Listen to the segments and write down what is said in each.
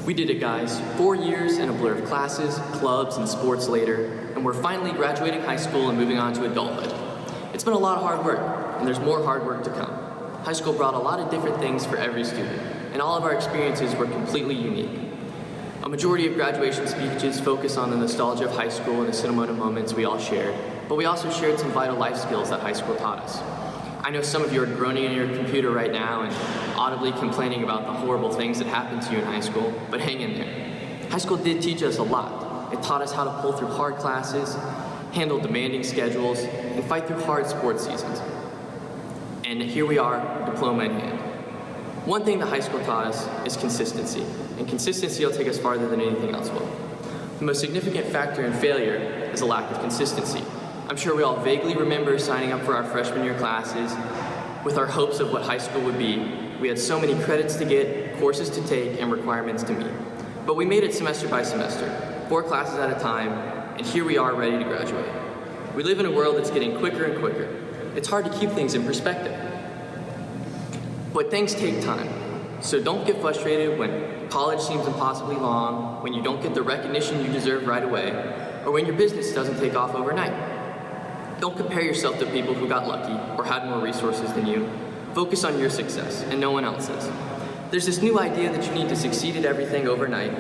We did it, guys. 4 years and a blur of classes, clubs, and sports later, and we're finally graduating high school and moving on to adulthood. It's been a lot of hard work, and there's more hard work to come. High school brought a lot of different things for every student, and all of our experiences were completely unique. A majority of graduation speeches focus on the nostalgia of high school and the sentimental moments we all shared, but we also shared some vital life skills that high school taught us. I know some of you are groaning in your computer right now and audibly complaining about the horrible things that happened to you in high school, but hang in there. High school did teach us a lot. It taught us how to pull through hard classes, handle demanding schedules, and fight through hard sports seasons. And here we are, diploma in hand. One thing that high school taught us is consistency, and consistency will take us farther than anything else will. The most significant factor in failure is a lack of consistency. I'm sure we all vaguely remember signing up for our freshman year classes with our hopes of what high school would be. We had so many credits to get, courses to take, and requirements to meet. But we made it semester by semester, 4 classes at a time, and here we are ready to graduate. We live in a world that's getting quicker and quicker. It's hard to keep things in perspective. But things take time, so don't get frustrated when college seems impossibly long, when you don't get the recognition you deserve right away, or when your business doesn't take off overnight. Don't compare yourself to people who got lucky or had more resources than you. Focus on your success and no one else's. There's this new idea that you need to succeed at everything overnight,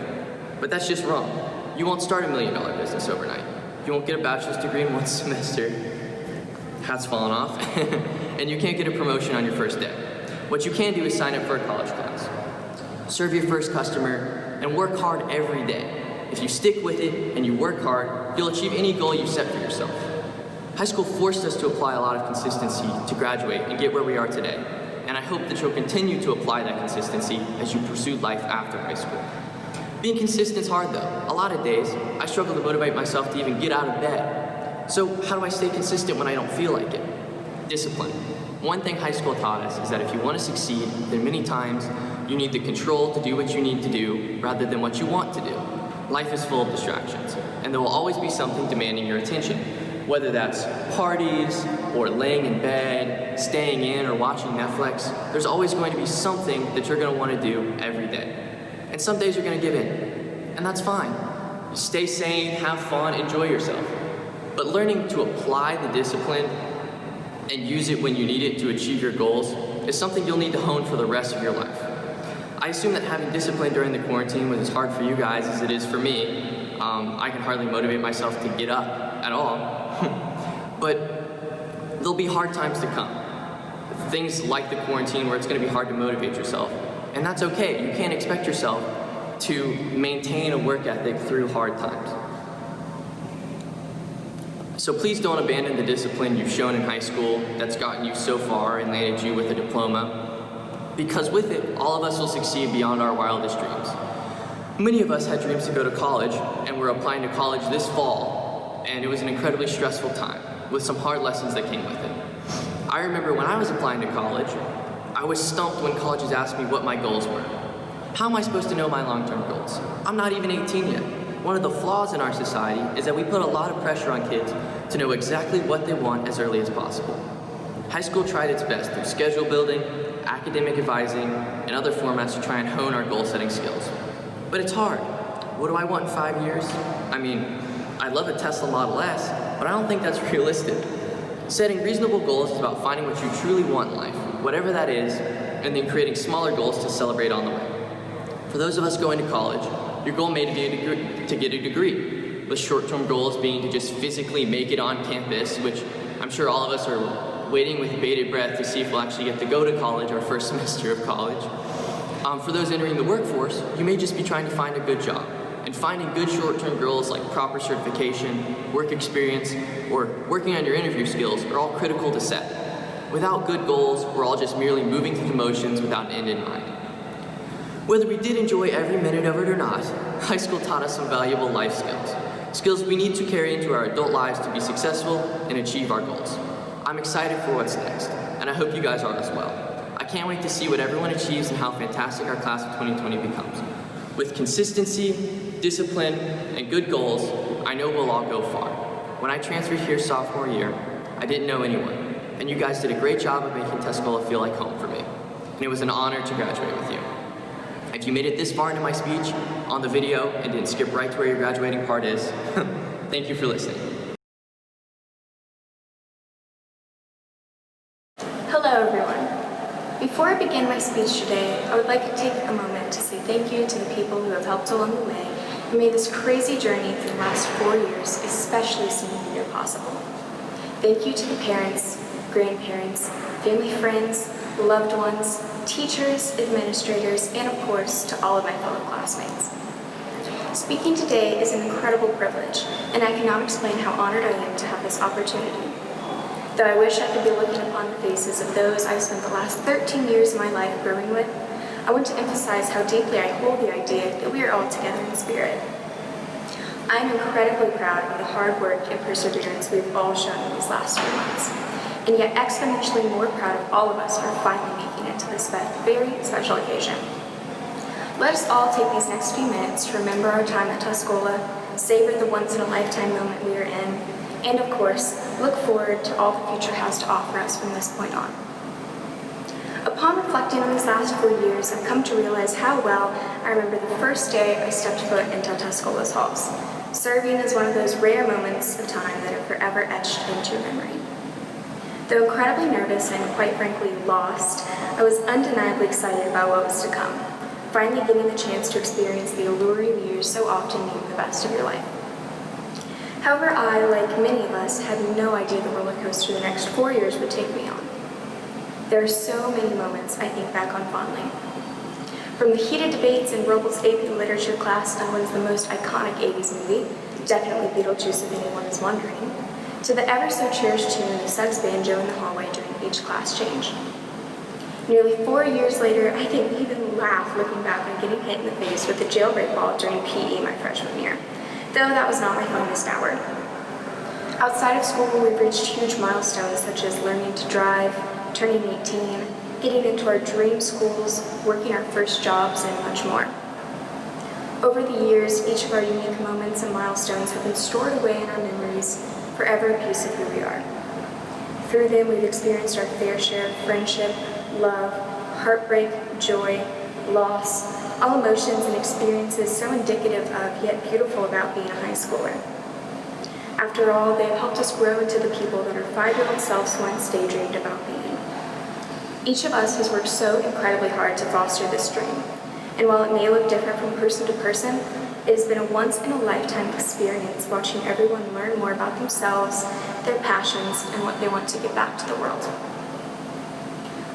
but that's just wrong. You won't start $1 million business overnight. You won't get a bachelor's degree in 1 semester. Hat's fallen off. And you can't get a promotion on your first day. What you can do is sign up for a college class. Serve your first customer and work hard every day. If you stick with it and you work hard, you'll achieve any goal you set for yourself. High school forced us to apply a lot of consistency to graduate and get where we are today. And I hope that you'll continue to apply that consistency as you pursue life after high school. Being consistent is hard though. A lot of days, I struggle to motivate myself to even get out of bed. So how do I stay consistent when I don't feel like it? Discipline. One thing high school taught us is that if you want to succeed, then many times you need the control to do what you need to do rather than what you want to do. Life is full of distractions, and there will always be something demanding your attention. Whether that's parties, or laying in bed, staying in, or watching Netflix, there's always going to be something that you're going to want to do every day. And some days you're going to give in, and that's fine. Stay sane, have fun, enjoy yourself. But learning to apply the discipline and use it when you need it to achieve your goals is something you'll need to hone for the rest of your life. I assume that having discipline during the quarantine was as hard for you guys as it is for me. I can hardly motivate myself to get up at all. But there'll be hard times to come. Things like the quarantine where it's going to be hard to motivate yourself. And that's okay. You can't expect yourself to maintain a work ethic through hard times. So please don't abandon the discipline you've shown in high school that's gotten you so far and landed you with a diploma. Because with it, all of us will succeed beyond our wildest dreams. Many of us had dreams to go to college, and we're applying to college this fall, and it was an incredibly stressful time, with some hard lessons that came with it. I remember when I was applying to college, I was stumped when colleges asked me what my goals were. How am I supposed to know my long-term goals? I'm not even 18 yet. One of the flaws in our society is that we put a lot of pressure on kids to know exactly what they want as early as possible. High school tried its best through schedule building, academic advising, and other formats to try and hone our goal-setting skills. But it's hard. What do I want in 5 years? I mean, I'd love a Tesla Model S, but I don't think that's realistic. Setting reasonable goals is about finding what you truly want in life, whatever that is, and then creating smaller goals to celebrate on the way. For those of us going to college, your goal may be to get a degree, with short-term goals being to just physically make it on campus, which I'm sure all of us are waiting with bated breath to see if we'll actually get to go to college our first semester of college. For those entering the workforce, you may just be trying to find a good job. And finding good short-term goals like proper certification, work experience, or working on your interview skills are all critical to set. Without good goals, we're all just merely moving through the motions without an end in mind. Whether we did enjoy every minute of it or not, high school taught us some valuable life skills. Skills we need to carry into our adult lives to be successful and achieve our goals. I'm excited for what's next, and I hope you guys are as well. I can't wait to see what everyone achieves and how fantastic our class of 2020 becomes. With consistency, discipline, and good goals, I know we'll all go far. When I transferred here sophomore year, I didn't know anyone, and you guys did a great job of making Tuscola feel like home for me. And it was an honor to graduate with you. If you made it this far into my speech on the video and didn't skip right to where your graduating part is, thank you for listening. Hello everyone. Before I begin my speech today, I would like to take a moment to say thank you to the people who have helped along the way and made this crazy journey for the last 4 years, especially senior year, possible. Thank you to the parents, grandparents, family friends, loved ones, teachers, administrators, and of course, to all of my fellow classmates. Speaking today is an incredible privilege, and I cannot explain how honored I am to have this opportunity. Though I wish I could be looking upon the faces of those I've spent the last 13 years of my life growing with, I want to emphasize how deeply I hold the idea that we are all together in spirit. I am incredibly proud of the hard work and perseverance we've all shown in these last few months, and yet exponentially more proud of all of us for finally making it to this very special occasion. Let us all take these next few minutes to remember our time at Tuscola, savor the once-in-a-lifetime moment we are in, and of course, look forward to all the future has to offer us from this point on. Upon reflecting on these last 4 years, I've come to realize how well I remember the first day I stepped foot into Tuscola's halls. Serving is one of those rare moments of time that are forever etched into your memory. Though incredibly nervous and quite frankly lost, I was undeniably excited about what was to come, finally getting the chance to experience the alluring years so often named the best of your life. However, I, like many of us, had no idea the roller coaster the next 4 years would take me on. There are so many moments I think back on fondly. From the heated debates in Robles' AP Literature class on what is the most iconic 80s movie, definitely Beetlejuice if anyone is wondering, to the ever-so-cherished tune of Suggs banjo in the hallway during each class change. Nearly 4 years later, I can even laugh looking back on getting hit in the face with the jailbreak ball during PE my freshman year, though that was not my finest hour. Outside of school, we've reached huge milestones such as learning to drive, turning 18, getting into our dream schools, working our first jobs, and much more. Over the years, each of our unique moments and milestones have been stored away in our memories, forever a piece of who we are. Through them, we've experienced our fair share of friendship, love, heartbreak, joy, loss, all emotions and experiences so indicative of, yet beautiful about being a high schooler. After all, they have helped us grow into the people that our 5-year-old selves once daydreamed about being. Each of us has worked so incredibly hard to foster this dream, and while it may look different from person to person, it has been a once-in-a-lifetime experience watching everyone learn more about themselves, their passions, and what they want to give back to the world.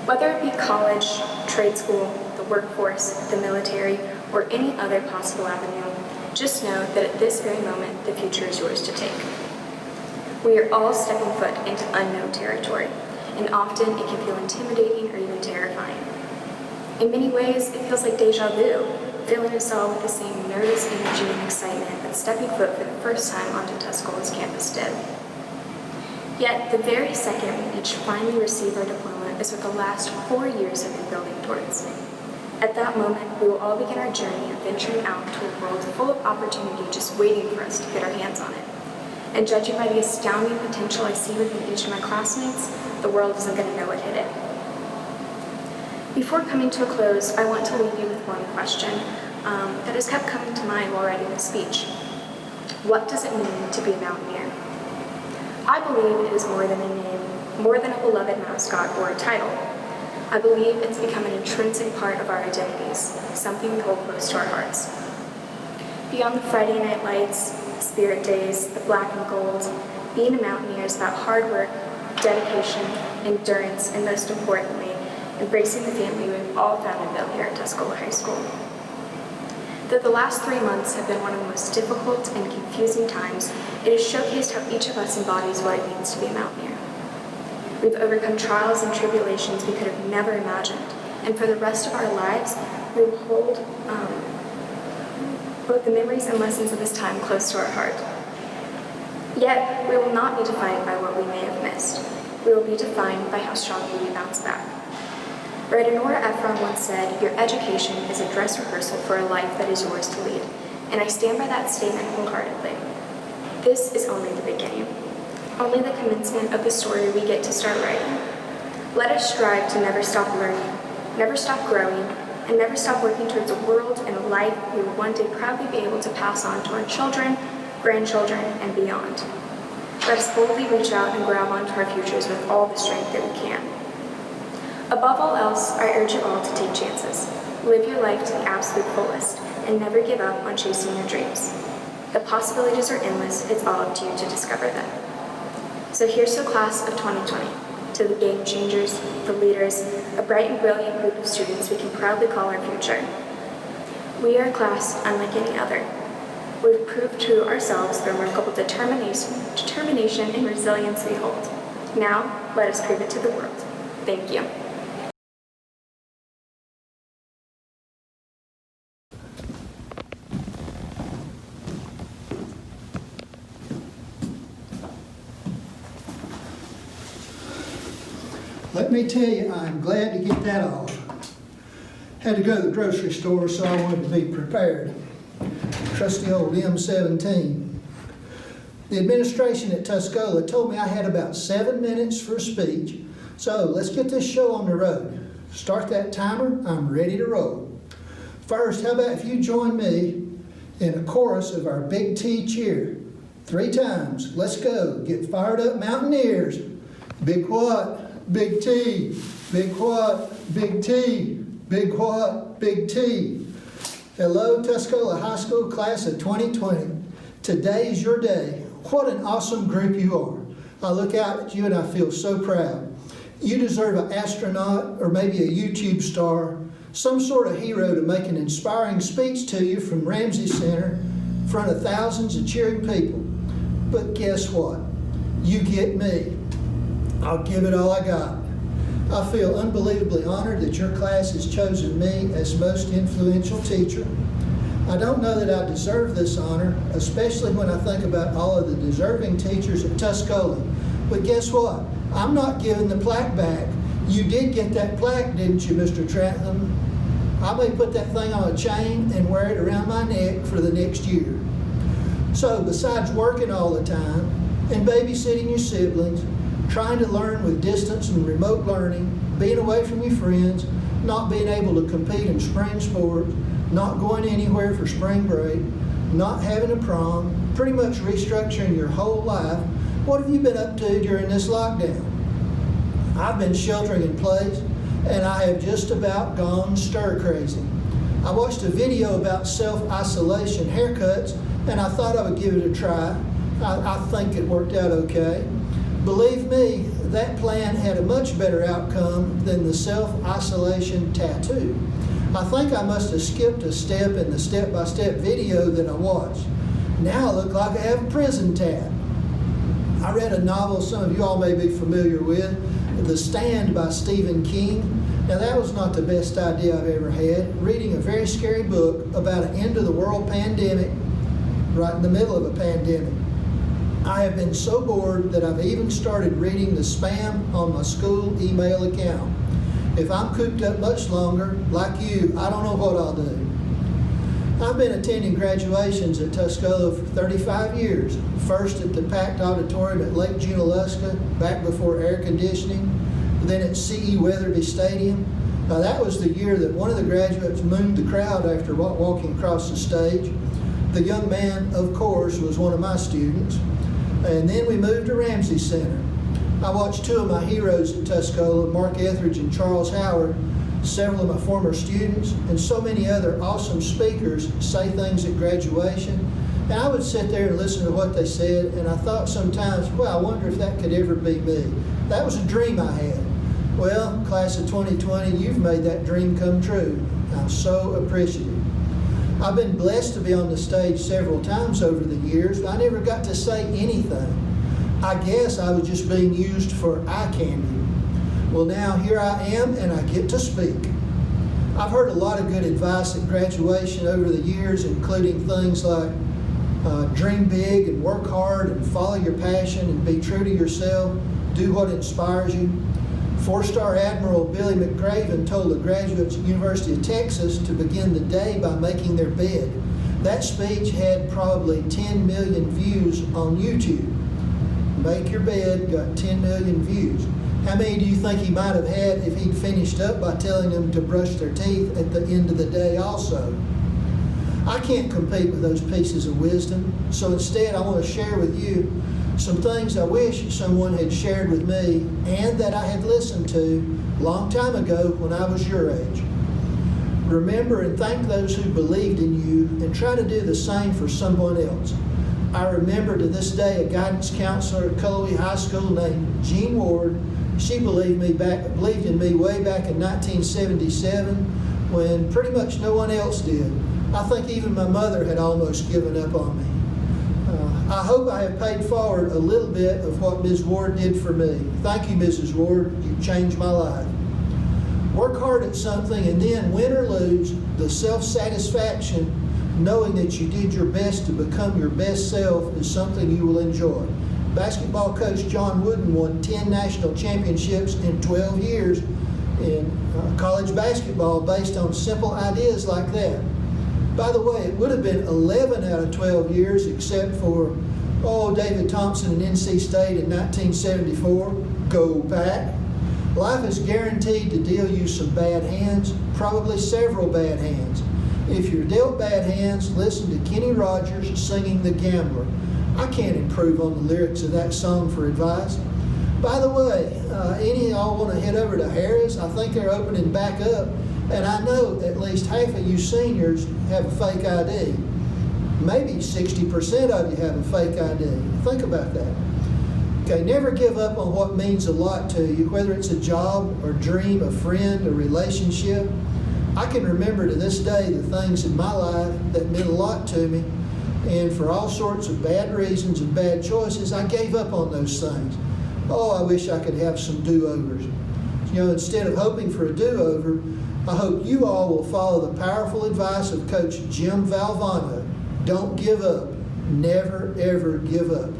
Whether it be college, trade school, the workforce, the military, or any other possible avenue, just know that at this very moment, the future is yours to take. We are all stepping foot into unknown territory, and often it can feel intimidating or even terrifying. In many ways, it feels like deja vu, filling us all with the same nervous energy and excitement that stepping foot for the first time onto Tuscola's campus did. Yet, the very second we each finally receive our diploma is what the last 4 years have been building towards. At that moment, we will all begin our journey of venturing out to a world full of opportunity just waiting for us to get our hands on it. And judging by the astounding potential I see within each of my classmates, the world isn't going to know what hit it. Before coming to a close, I want to leave you with one question that has kept coming to mind while writing this speech. What does it mean to be a Mountaineer? I believe it is more than a name, more than a beloved mascot or a title. I believe it's become an intrinsic part of our identities, something we hold close to our hearts. Beyond the Friday night lights, spirit days, the black and gold, being a Mountaineer is about hard work, dedication, endurance, and most importantly, embracing the family we've all found and built here at Tuscola High School. Though the last 3 months have been one of the most difficult and confusing times, it has showcased how each of us embodies what it means to be a Mountaineer. We've overcome trials and tribulations we could have never imagined, and for the rest of our lives, we will hold both the memories and lessons of this time close to our heart. Yet, we will not be defined by what we may have missed. We will be defined by how strongly we bounce back. Writer Nora Ephron once said, "Your education is a dress rehearsal for a life that is yours to lead," and I stand by that statement wholeheartedly. This is only the beginning. Only the commencement of the story we get to start writing. Let us strive to never stop learning, never stop growing, and never stop working towards a world and a life we will one day proudly be able to pass on to our children, grandchildren, and beyond. Let us boldly reach out and grab onto our futures with all the strength that we can. Above all else, I urge you all to take chances. Live your life to the absolute fullest, and never give up on chasing your dreams. The possibilities are endless, it's all up to you to discover them. So here's to class of 2020, to the game changers, the leaders, a bright and brilliant group of students we can proudly call our future. We are a class unlike any other. We've proved to ourselves the remarkable determination and resilience we hold. Now, let us prove it to the world. Thank you. Let me tell you, I'm glad to get that off. Had to go to the grocery store, so I wanted to be prepared. Trusty old M17. The administration at Tuscola told me I had about 7 minutes for a speech, so let's get this show on the road. Start that timer, I'm ready to roll. First, how about if you join me in a chorus of our Big T cheer? 3 times, let's go, get fired up Mountaineers. Big what? Big T. Big what? Big T. Big what? Big T. Hello, Tuscola High School class of 2020. Today's your day. What an awesome group you are. I look out at you and I feel so proud. You deserve an astronaut or maybe a YouTube star, some sort of hero to make an inspiring speech to you from Ramsey Center in front of thousands of cheering people. But guess what? You get me. I'll give it all I got. I feel unbelievably honored that your class has chosen me as most influential teacher. I don't know that I deserve this honor, especially when I think about all of the deserving teachers at Tuscola. But guess what? I'm not giving the plaque back. You did get that plaque, didn't you, Mr. Trantham? I may put that thing on a chain and wear it around my neck for the next year. So besides working all the time and babysitting your siblings, trying to learn with distance and remote learning, being away from your friends, not being able to compete in spring sports, not going anywhere for spring break, not having a prom, pretty much restructuring your whole life, what have you been up to during this lockdown? I've been sheltering in place, and I have just about gone stir crazy. I watched a video about self-isolation haircuts, and I thought I would give it a try. I think it worked out okay. Believe me, that plan had a much better outcome than the self-isolation tattoo. I think I must have skipped a step in the step-by-step video that I watched. Now I look like I have a prison tat. I read a novel some of you all may be familiar with, The Stand by Stephen King. Now that was not the best idea I've ever had, reading a very scary book about an end-of-the-world pandemic, right in the middle of a pandemic. I have been so bored that I've even started reading the spam on my school email account. If I'm cooped up much longer, like you, I don't know what I'll do. I've been attending graduations at Tuscola for 35 years, first at the packed auditorium at Lake Junaluska, back before air conditioning, then at C.E. Weatherby Stadium. Now that was the year that one of the graduates mooned the crowd after walking across the stage. The young man, of course, was one of my students. And then we moved to Ramsey Center. I watched two of my heroes at Tuscola, Mark Etheridge and Charles Howard, several of my former students, and so many other awesome speakers say things at graduation. And I would sit there and listen to what they said, and I thought sometimes, well, I wonder if that could ever be me. That was a dream I had. Well, class of 2020, you've made that dream come true. I'm so appreciative. I've been blessed to be on the stage several times over the years, but I never got to say anything. I guess I was just being used for eye candy. Well, now here I am, and I get to speak. I've heard a lot of good advice at graduation over the years, including things like dream big and work hard and follow your passion and be true to yourself, do what inspires you. Four-star Admiral Billy McGraven told the graduates at the University of Texas to begin the day by making their bed. That speech had probably 10 million views on YouTube. Make your bed got 10 million views. How many do you think he might have had if he'd finished up by telling them to brush their teeth at the end of the day also? I can't compete with those pieces of wisdom, so instead I want to share with you some things I wish someone had shared with me and that I had listened to a long time ago when I was your age. Remember and thank those who believed in you and try to do the same for someone else. I remember to this day a guidance counselor at Cullowhee High School named Jean Ward. She believed in me way back in 1977 when pretty much no one else did. I think even my mother had almost given up on me. I hope I have paid forward a little bit of what Ms. Ward did for me. Thank you, Mrs. Ward. You changed my life. Work hard at something, and then, win or lose, the self-satisfaction knowing that you did your best to become your best self is something you will enjoy. Basketball coach John Wooden won 10 national championships in 12 years in college basketball based on simple ideas like that. By the way, it would have been 11 out of 12 years except for, David Thompson and NC State in 1974. Go Pack. Life is guaranteed to deal you some bad hands, probably several bad hands. If you're dealt bad hands, listen to Kenny Rogers singing The Gambler. I can't improve on the lyrics of that song for advice. By the way, any of y'all want to head over to Harris? I think they're opening back up. And I know at least half of you seniors have a fake ID. Maybe 60% of you have a fake ID. Think about that. Okay, never give up on what means a lot to you, whether it's a job or dream, a friend, a relationship. I can remember to this day the things in my life that meant a lot to me, and for all sorts of bad reasons and bad choices, I gave up on those things. I wish I could have some do-overs. Instead of hoping for a do-over, I hope you all will follow the powerful advice of Coach Jim Valvano. Don't give up. Never, ever give up.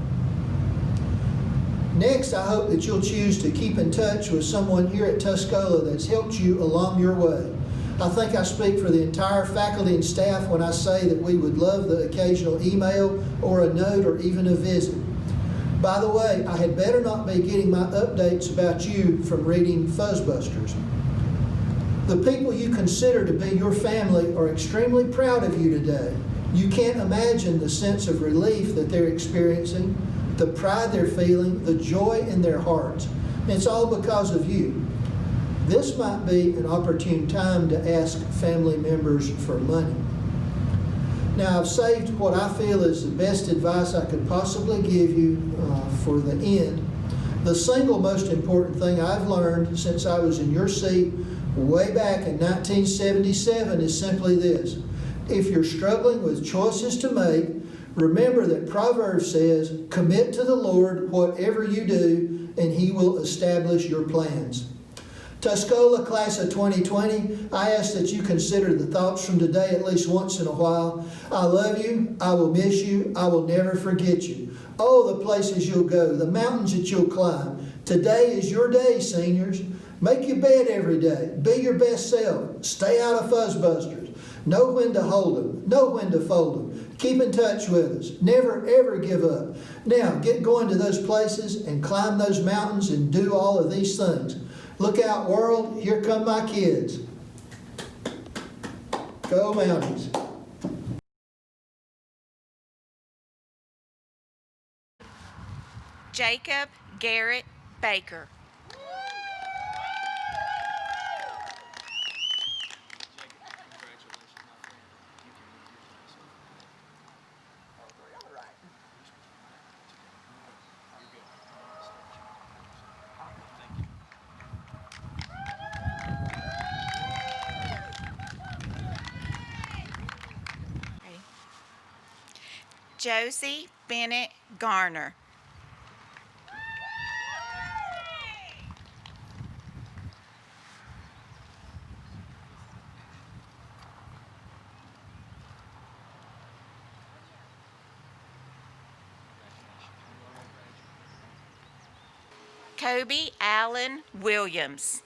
Next, I hope that you'll choose to keep in touch with someone here at Tuscola that's helped you along your way. I think I speak for the entire faculty and staff when I say that we would love the occasional email or a note or even a visit. By the way, I had better not be getting my updates about you from reading Fuzzbusters. The people you consider to be your family are extremely proud of you today. You can't imagine the sense of relief that they're experiencing, the pride they're feeling, the joy in their hearts. It's all because of you. This might be an opportune time to ask family members for money. Now, I've saved what I feel is the best advice I could possibly give you for the end. The single most important thing I've learned since I was in your seat way back in 1977 is simply this. If you're struggling with choices to make, remember that Proverbs says, commit to the Lord whatever you do, and He will establish your plans. Tuscola, class of 2020, I ask that you consider the thoughts from today at least once in a while. I love you. I will miss you. I will never forget you. Oh, the places you'll go, the mountains that you'll climb. Today is your day, seniors. Make your bed every day. Be your best self. Stay out of Fuzzbusters. Know when to hold them. Know when to fold them. Keep in touch with us. Never, ever give up. Now, get going to those places and climb those mountains and do all of these things. Look out, world. Here come my kids. Go Mounties. Jacob Garrett Baker. Ready? Josie Bennett Garner. Kobe Allen Williams.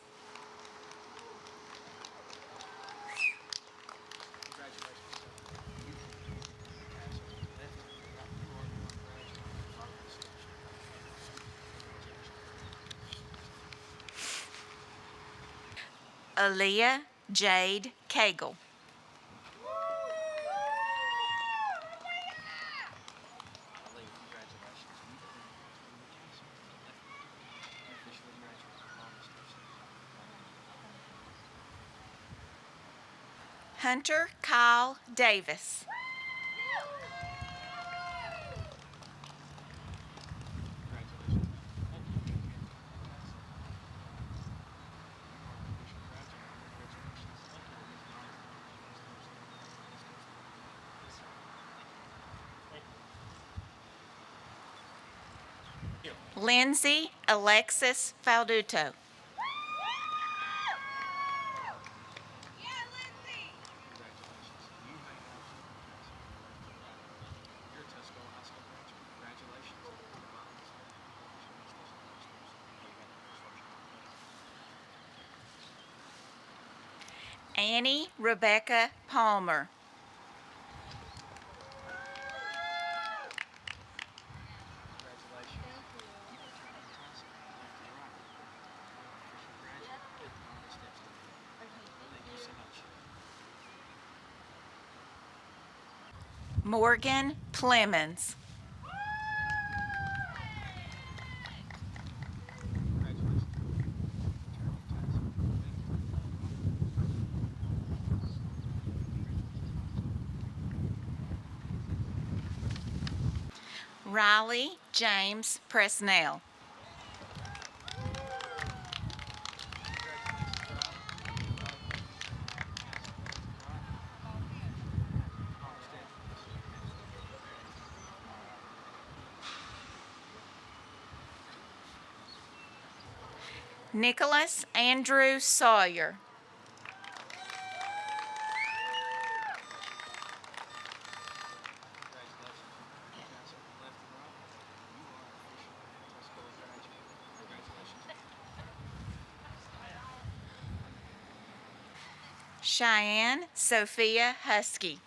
Aaliyah Jade Cagle. Hunter Kyle Davis. Lindsay Alexis Falduto. Annie Rebecca Palmer. Morgan Plemons. Riley James Presnell. Nicholas Andrew Sawyer. Cheyenne Sophia Husky.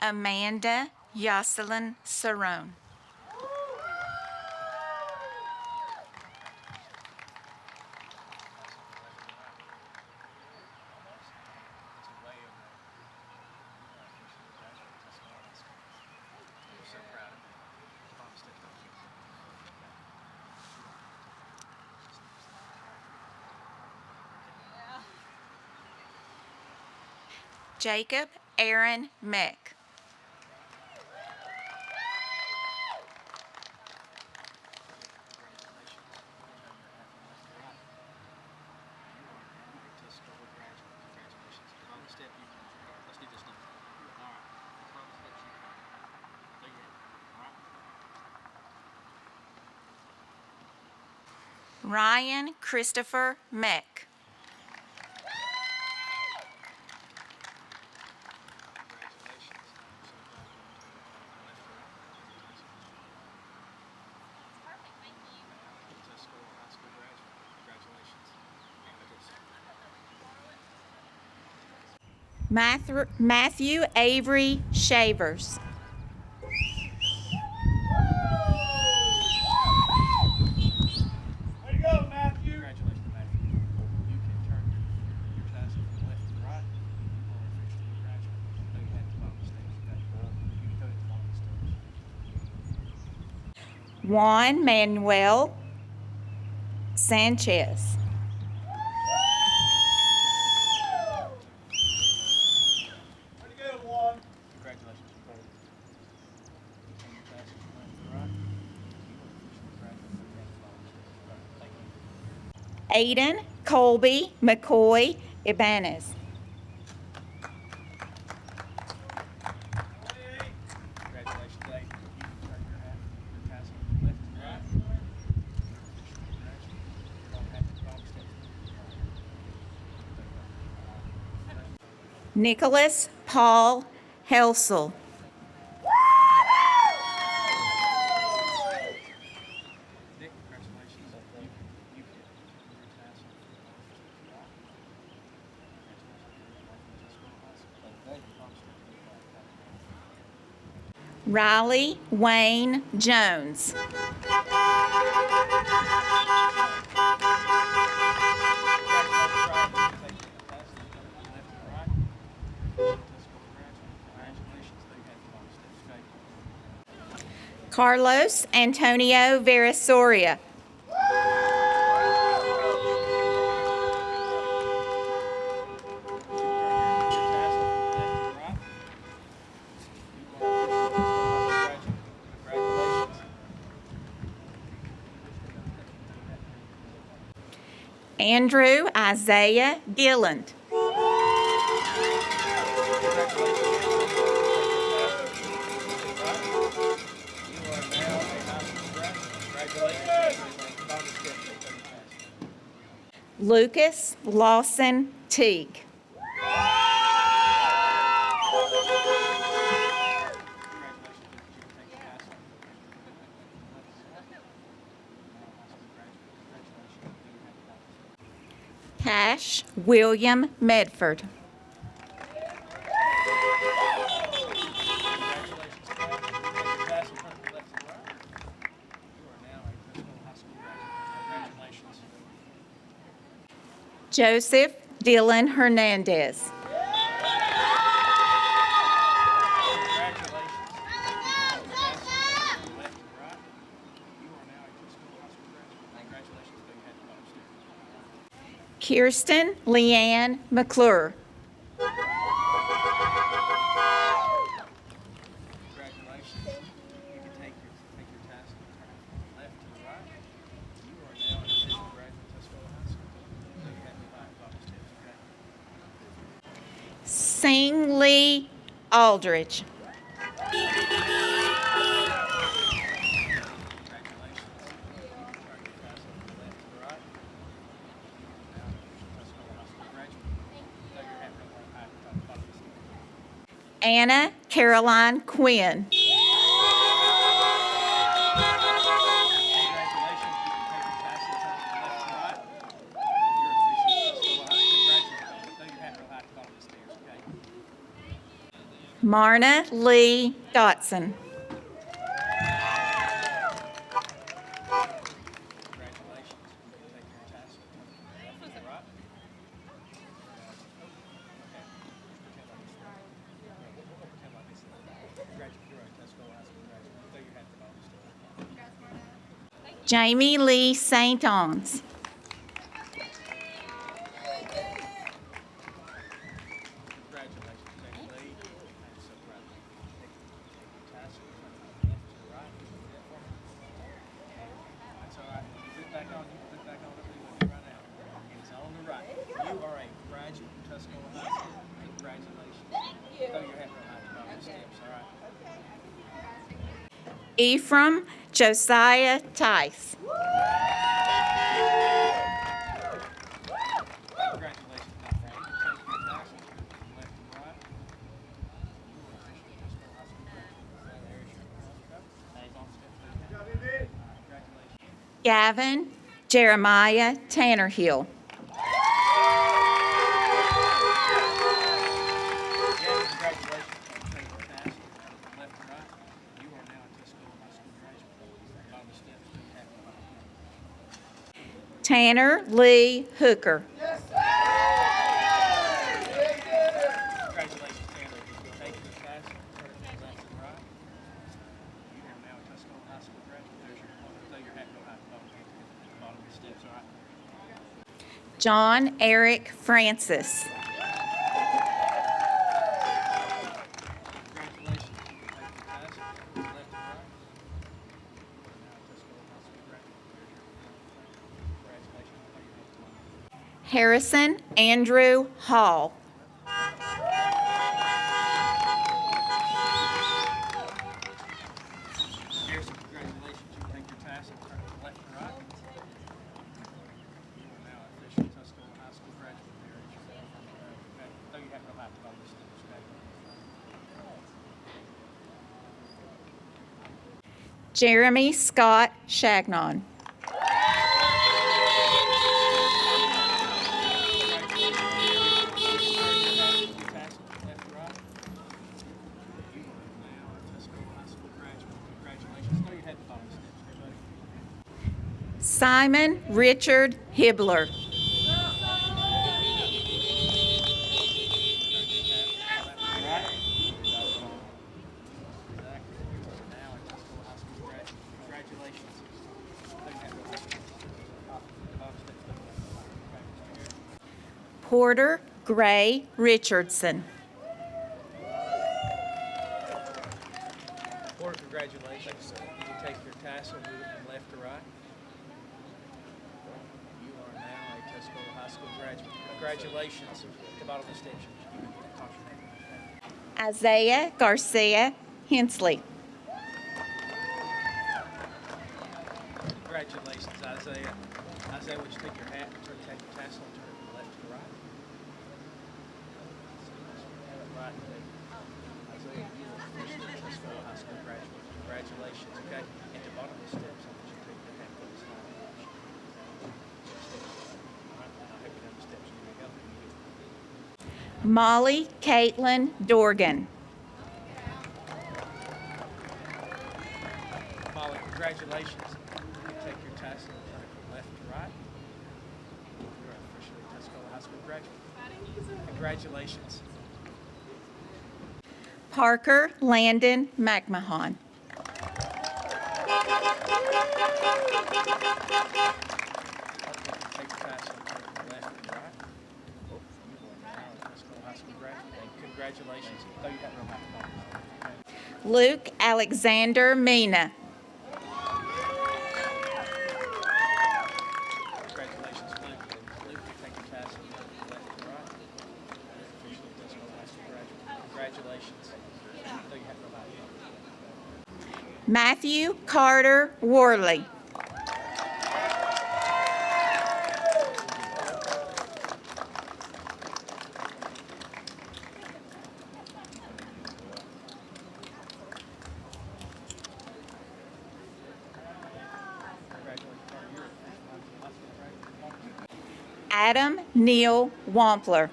Amanda Yoselin Cerrone. Jacob Aaron Meck. Ryan Christopher Meck. Matthew Avery Shavers. Juan Manuel Sanchez. Aiden Colby McCoy Ibanez. Nicholas Paul Helsel. Riley Wayne Jones. Carlos Antonio Verasoria. Andrew Isaiah Gilland. Lucas Lawson Teague. Cash William Medford. Joseph Dylan Hernandez. Kirsten Leanne McClure. Sing Lee Aldridge. Anna Caroline Quinn. Marna Lee Dotson. Jamie Lee St. Ons. Ephraim Josiah Tice. Gavin Jeremiah Tannerhill. Tanner Lee Hooker. John Eric Francis. Congratulations. Thank you, guys. Left and right. Congratulations. Harrison Andrew Hall. Harrison, congratulations. You take your tassel, turn it left and right. You are now official Tuscola High School graduate there at your okay. Though you have no high on this okay? Jeremy Scott Shagnon. Simon Richard Hibbler. Porter Gray Richardson. Porter, congratulations. You can take your tassel and move it from left to right. You are now a Tuscola High School graduate. Congratulations. At the bottom of the steps, you can talk your name. Isaiah Garcia Hensley. Congratulations, Isaiah. Isaiah, would you take your hat and take your tassel and turn it from left to right? Right. Isaiah, you are officially a Tuscola High School graduate. Congratulations, okay? At the bottom of the steps, I want you to take your hat and put this line in. All right, I'll help you down the steps. Here we go. Molly Caitlin Dorgan. Molly, congratulations. You take your tassel and turn it from left to right. You are officially a Tuscola High School graduate. Congratulations. Parker Landon McMahon. Take your tassel and turn it from left to right. You are now a Tuscola High School graduate. Congratulations. Though you have no math. Luke Alexander Mina. Congratulations, Luke. Luke, you take your tassel and turn it from left to right. You're officially a Tuscola High School graduate. Congratulations. Though you have no math. Matthew Carter Worley. Adam Neal Wampler.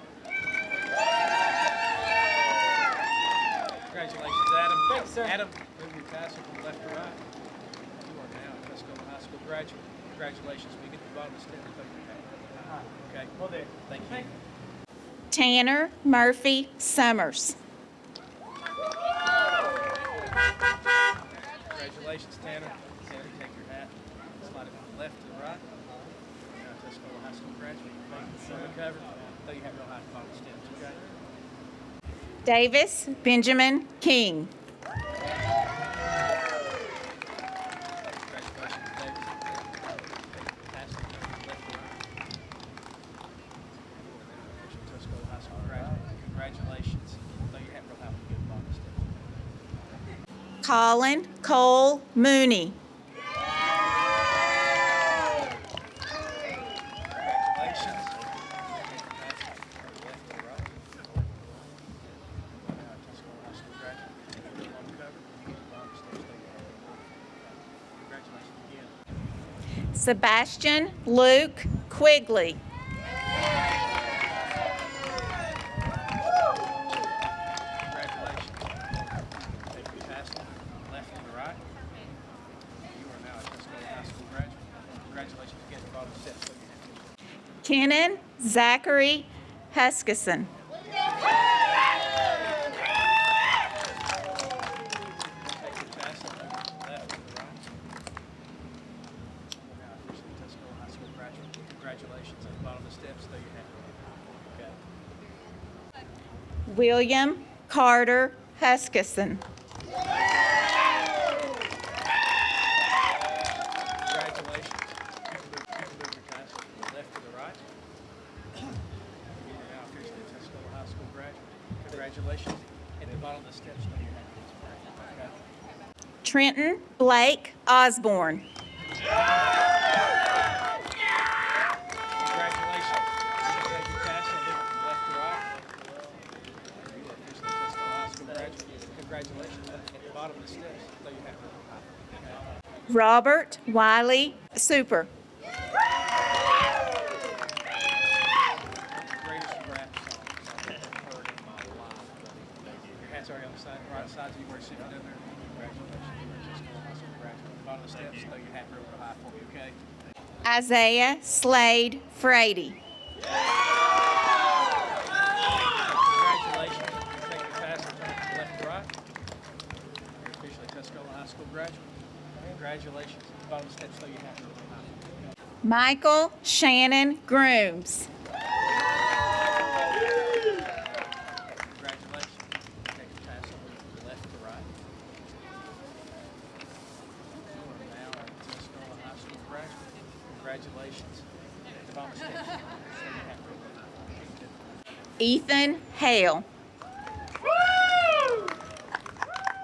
Congratulations, Adam. Thanks, sir. Adam, move your tassel from left to right. You are now a Tuscola High School graduate. Congratulations. We get to the bottom of the step. Okay. Well, there. Thank you. Tanner Murphy Summers. Congratulations, Tanner. Tanner, take your hat, slide it from left to the right. You're now a Tuscola High School graduate. Thank you for the cover. Though you have no high bottom steps, okay? Davis Benjamin King. Congratulations, Davis. Take your tassel from left to right. You are now an official Tuscola High School graduate. Congratulations. Though you have no high good bottom steps. Colin Cole Mooney. Congratulations. Take your tassel from left to right. You are now a Tuscola High School graduate. You're on the cover. You get the bottom steps. Though you have no congratulations again. Sebastian Luke Quigley. Congratulations. Take your tassel left to the right. You are now a Tuscola High School graduate. Congratulations again for all the steps that you have. Kenan Zachary Huskisson. Take your tassel left to the right. You are now officially a Tuscola High School graduate. Congratulations at the bottom of the steps, throw your hat. Okay. William Carter Huskisson. Congratulations. You can move your class from the left to the right. You are now officially a Tuscola High School graduate. Congratulations. At the bottom of the steps, throw your hat. Okay. Trenton Blake Osborne. Congratulations. You can take your class and move from left to right. You are officially a Tuscola High School graduate. Congratulations. At the bottom of the steps, throw your hat. Robert Wiley Super. Greatest rap song I've ever heard in my life. Your hat's already on the side, right side, so you wear sitting down there. Congratulations, you were just going high school graduate. Bottom of the steps, throw your hat real high for me, okay? Isaiah Slade Frady. Congratulations. You take your pass and turn from left to right. You're officially a Tuscola High School graduate. Congratulations. Bottom of the steps, throw your hat real high. Michael Shannon Grooms. Congratulations. Take your pass over from left to right. You are now a Tuscola High School graduate. Congratulations. At the bottom of the steps, throw your hat real high. Ethan Hale.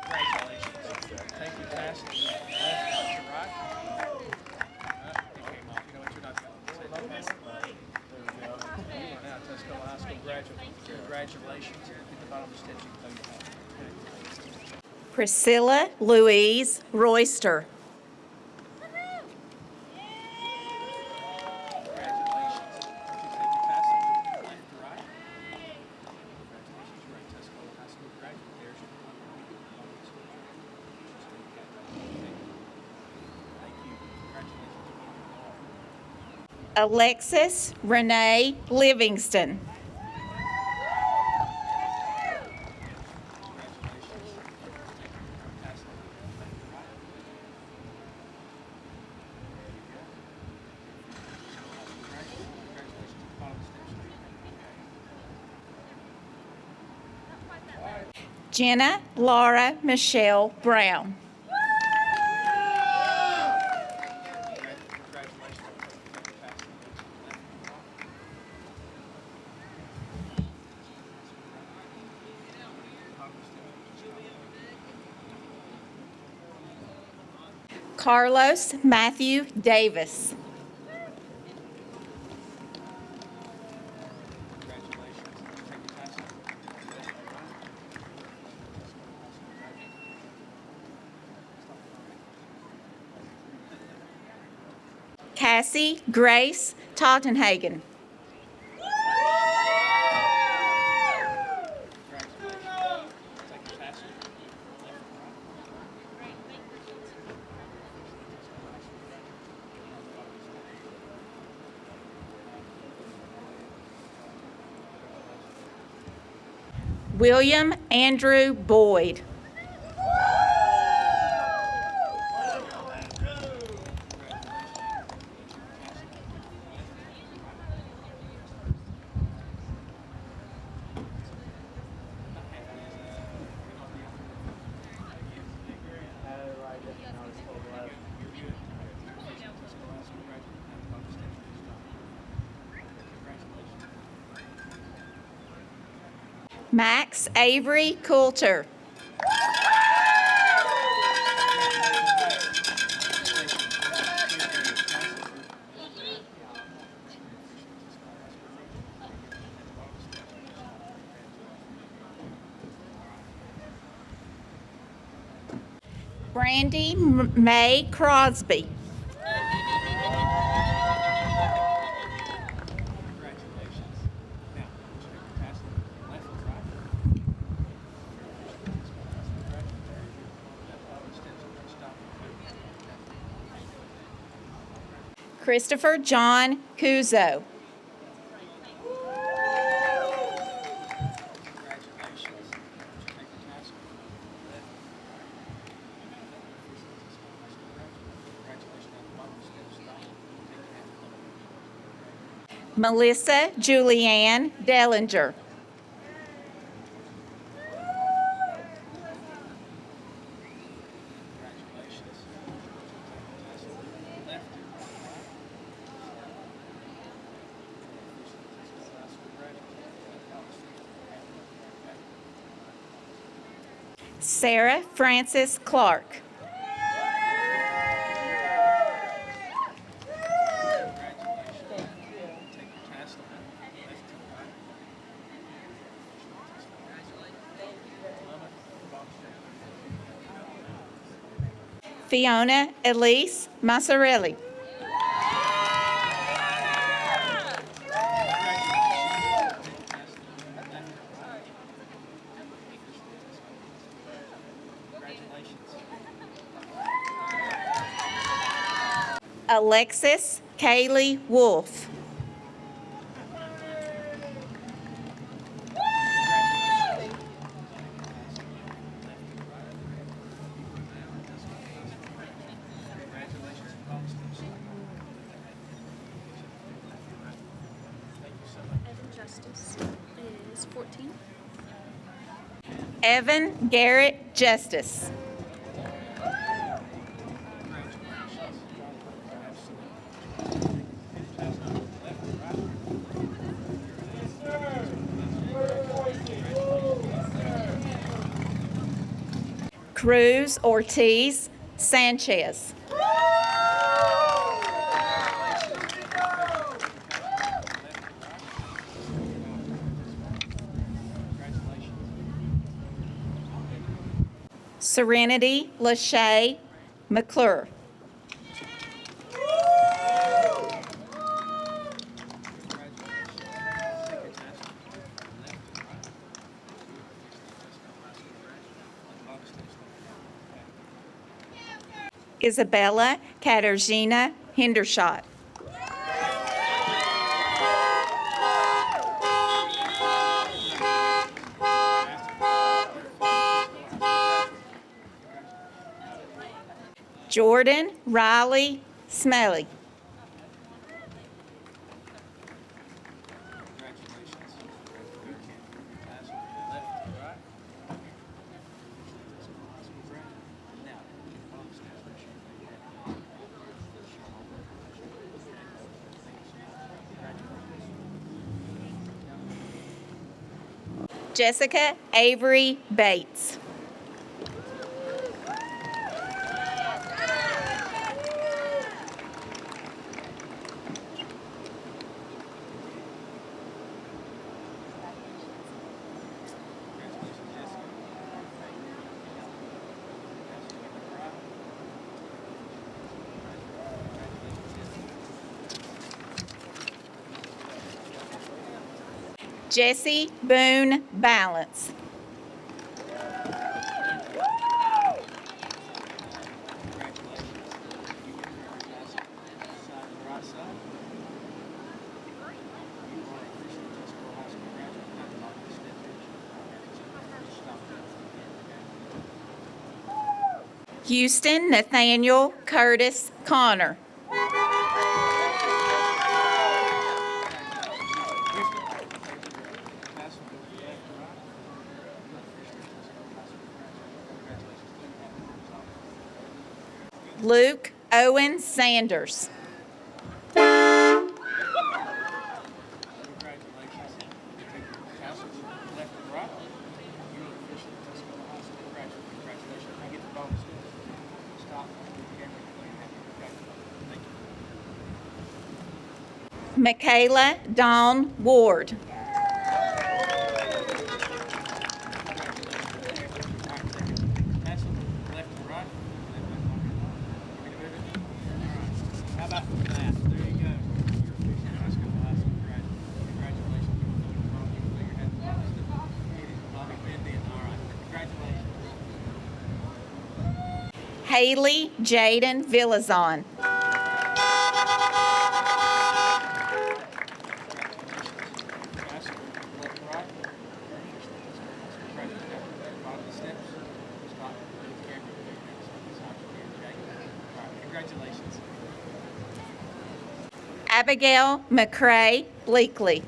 Congratulations. Take your pass from left to right. It came off. You know what, you're not going to say no pass. There we go. You are now a Tuscola High School graduate. Congratulations. At the bottom of the steps, you can throw your hat. Priscilla Louise Royster. Congratulations. You take your pass from left to right. Congratulations. You're a Tuscola High School graduate. There's your Thank you. Congratulations. Alexis Renee Livingston. Jenna Laura Michelle Brown. Carlos Matthew Davis. Cassie Grace Tottenhagen. William Andrew Boyd. Max Avery Coulter. Brandy May Crosby. Christopher John Kuzo. Melissa Julianne Dellinger. Congratulations. Left, Sarah Frances Clark. Fiona Elise Massarelli. Alexis Kaylee Wolf. Evan Justice is 14. Evan Garrett Justice. Cruz Ortiz Sanchez. Serenity Lachey McClure. Isabella Katarzyna Hendershot. Jordan Riley Smelly. Jessica Avery Bates. Jesse Boone Balance. Houston Nathaniel Curtis Connor. Luke Owen Sanders. Michaela Dawn Ward. How about that? There you go. You're officially high school congratulations. Bobby Bendy. All right. Congratulations. Haley Jaden Villazon. Congratulations. Abigail McCrae Bleakley.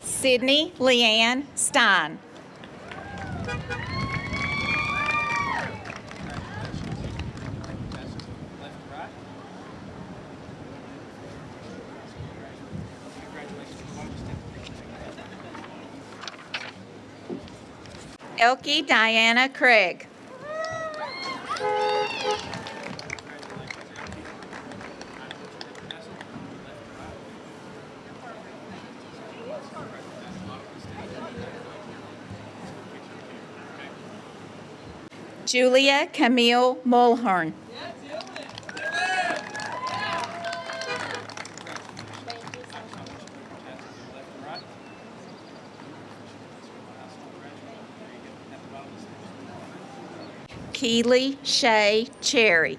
Sydney Leanne Stein. Elke Diana Craig. Julia Camille Mulhern. Keely Shay Cherry.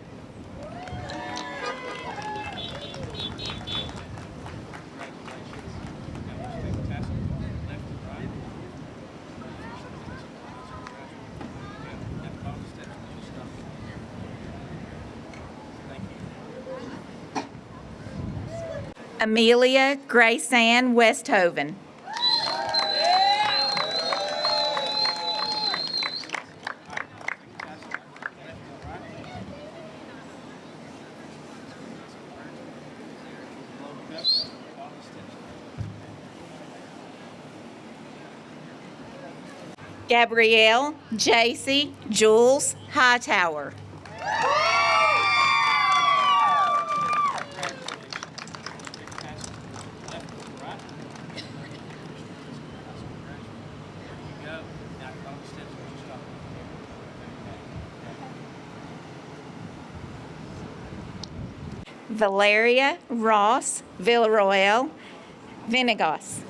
Amelia Grace Ann Westhoven. Gabrielle J.C. Jules Hightower. Valeria Ross Villaroel Venegas.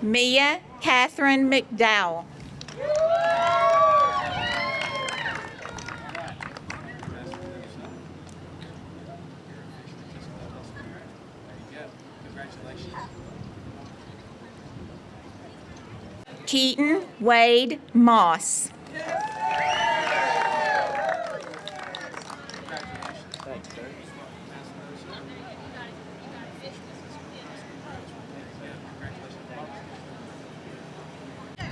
Mia Catherine McDowell. Keaton Wade Moss.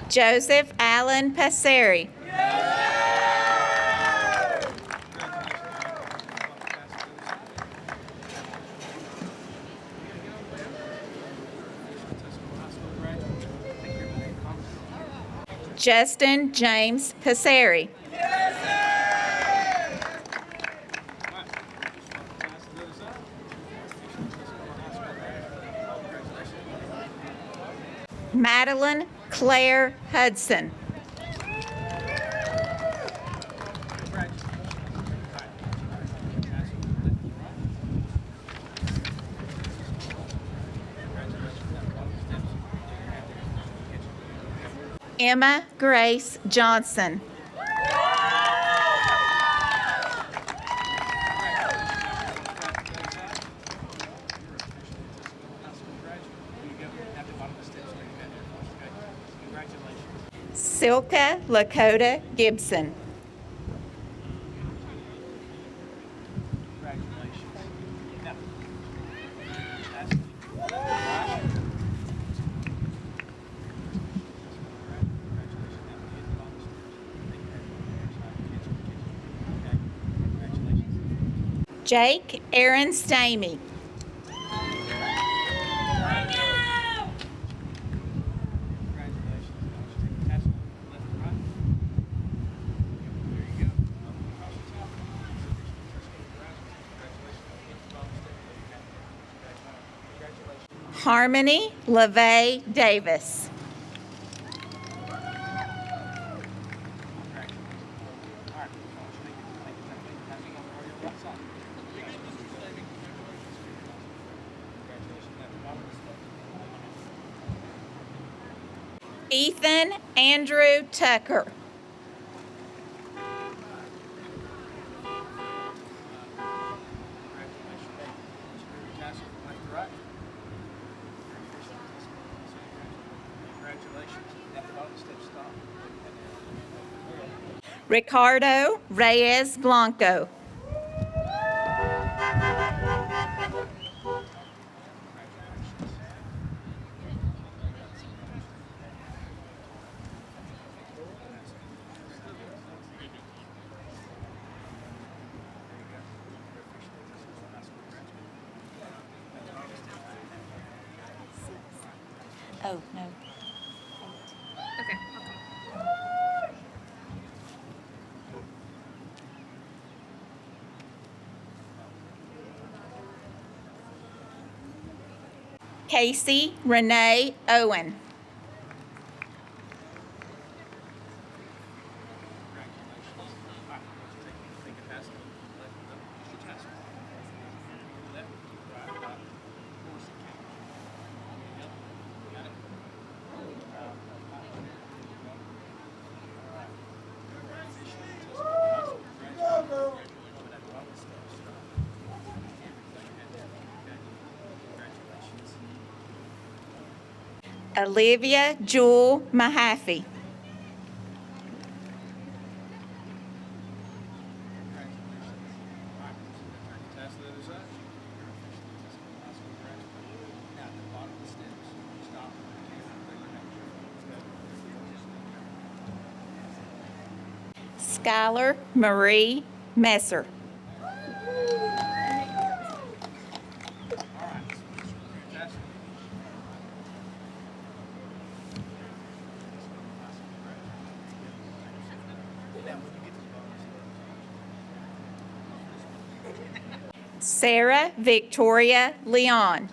Joseph Allen Passeri. Justin James Passeri. Madeline Claire Hudson. Emma Grace Johnson. Silka Lakota Gibson. Jake Aaron Stamey. Harmony LaVey Davis. Ethan Andrew Tucker. Ricardo Reyes Blanco. Oh, no. Okay. Casey Renee Owen. Olivia Jewel Mahaffey. Skylar Marie Messer. Sarah Victoria Leon.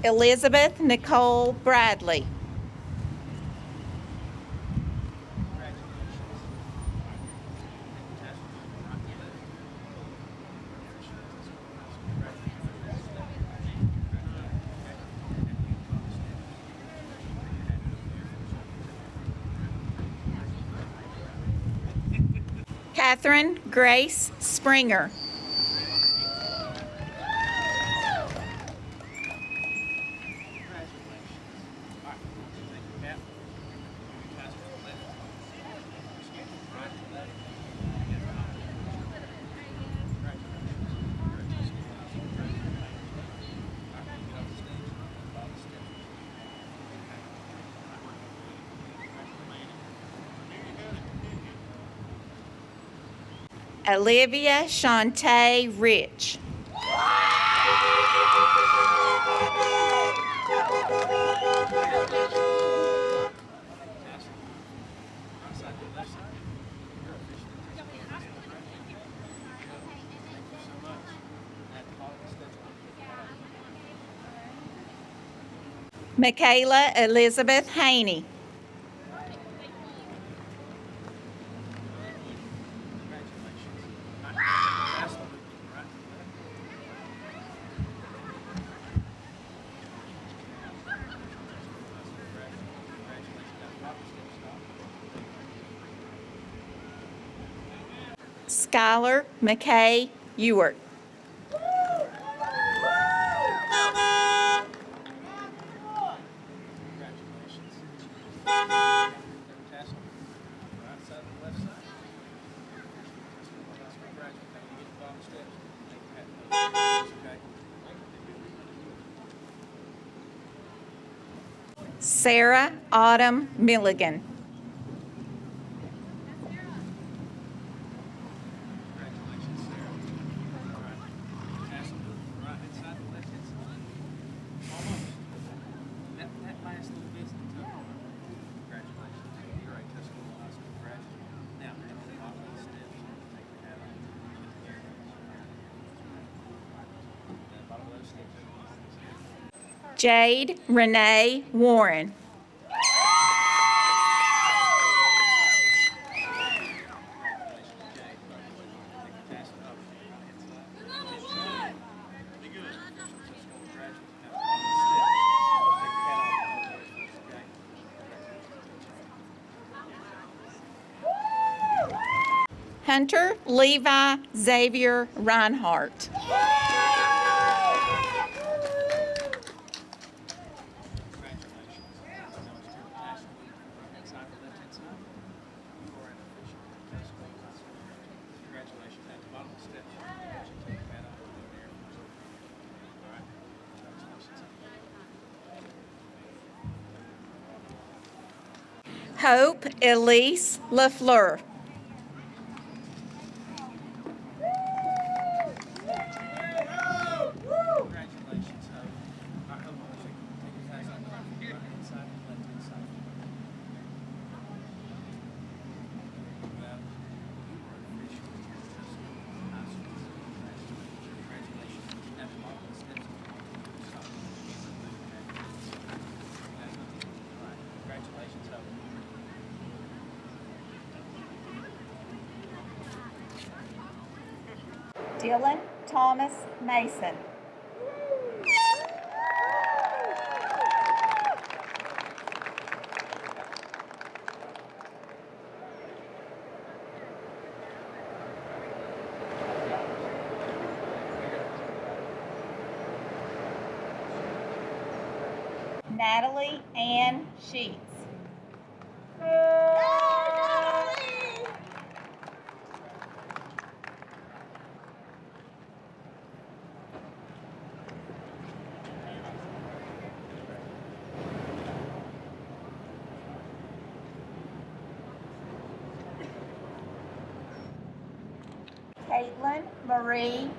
Elizabeth Nicole Bradley. Catherine Grace Springer. Olivia Shantae Rich. Michaela Elizabeth Haney. Skylar McKay Ewart. Sarah Autumn Milligan. Jade Renee Warren. Hunter Levi Xavier Reinhardt. Congratulations. At the bottom of the step, take your hat off. All right. Congratulations. Hope Elise LaFleur. Congratulations, Hope. I hope I'll take your tag on the right-hand side and left-hand side. Well, you were official here at Tuscola High School. Congratulations. At the bottom of the steps, stop. All right. Congratulations, Hope. Dylan Thomas Mason. Natalie Ann Sheets. Caitlin Marie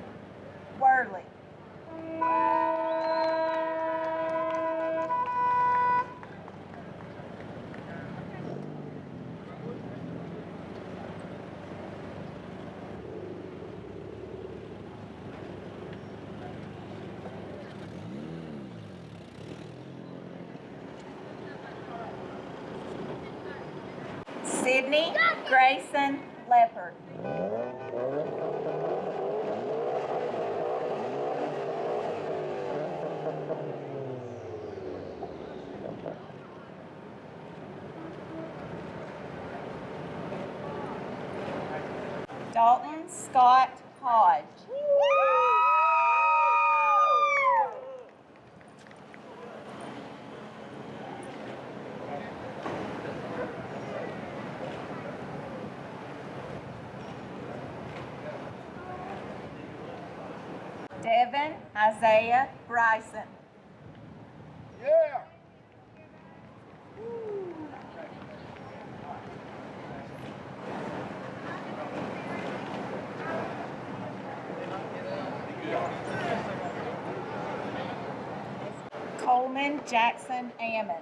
Worley. Sydney Grayson Leopard. Dalton Scott Hodge. Devin Isaiah Bryson. Coleman Jackson Ammons.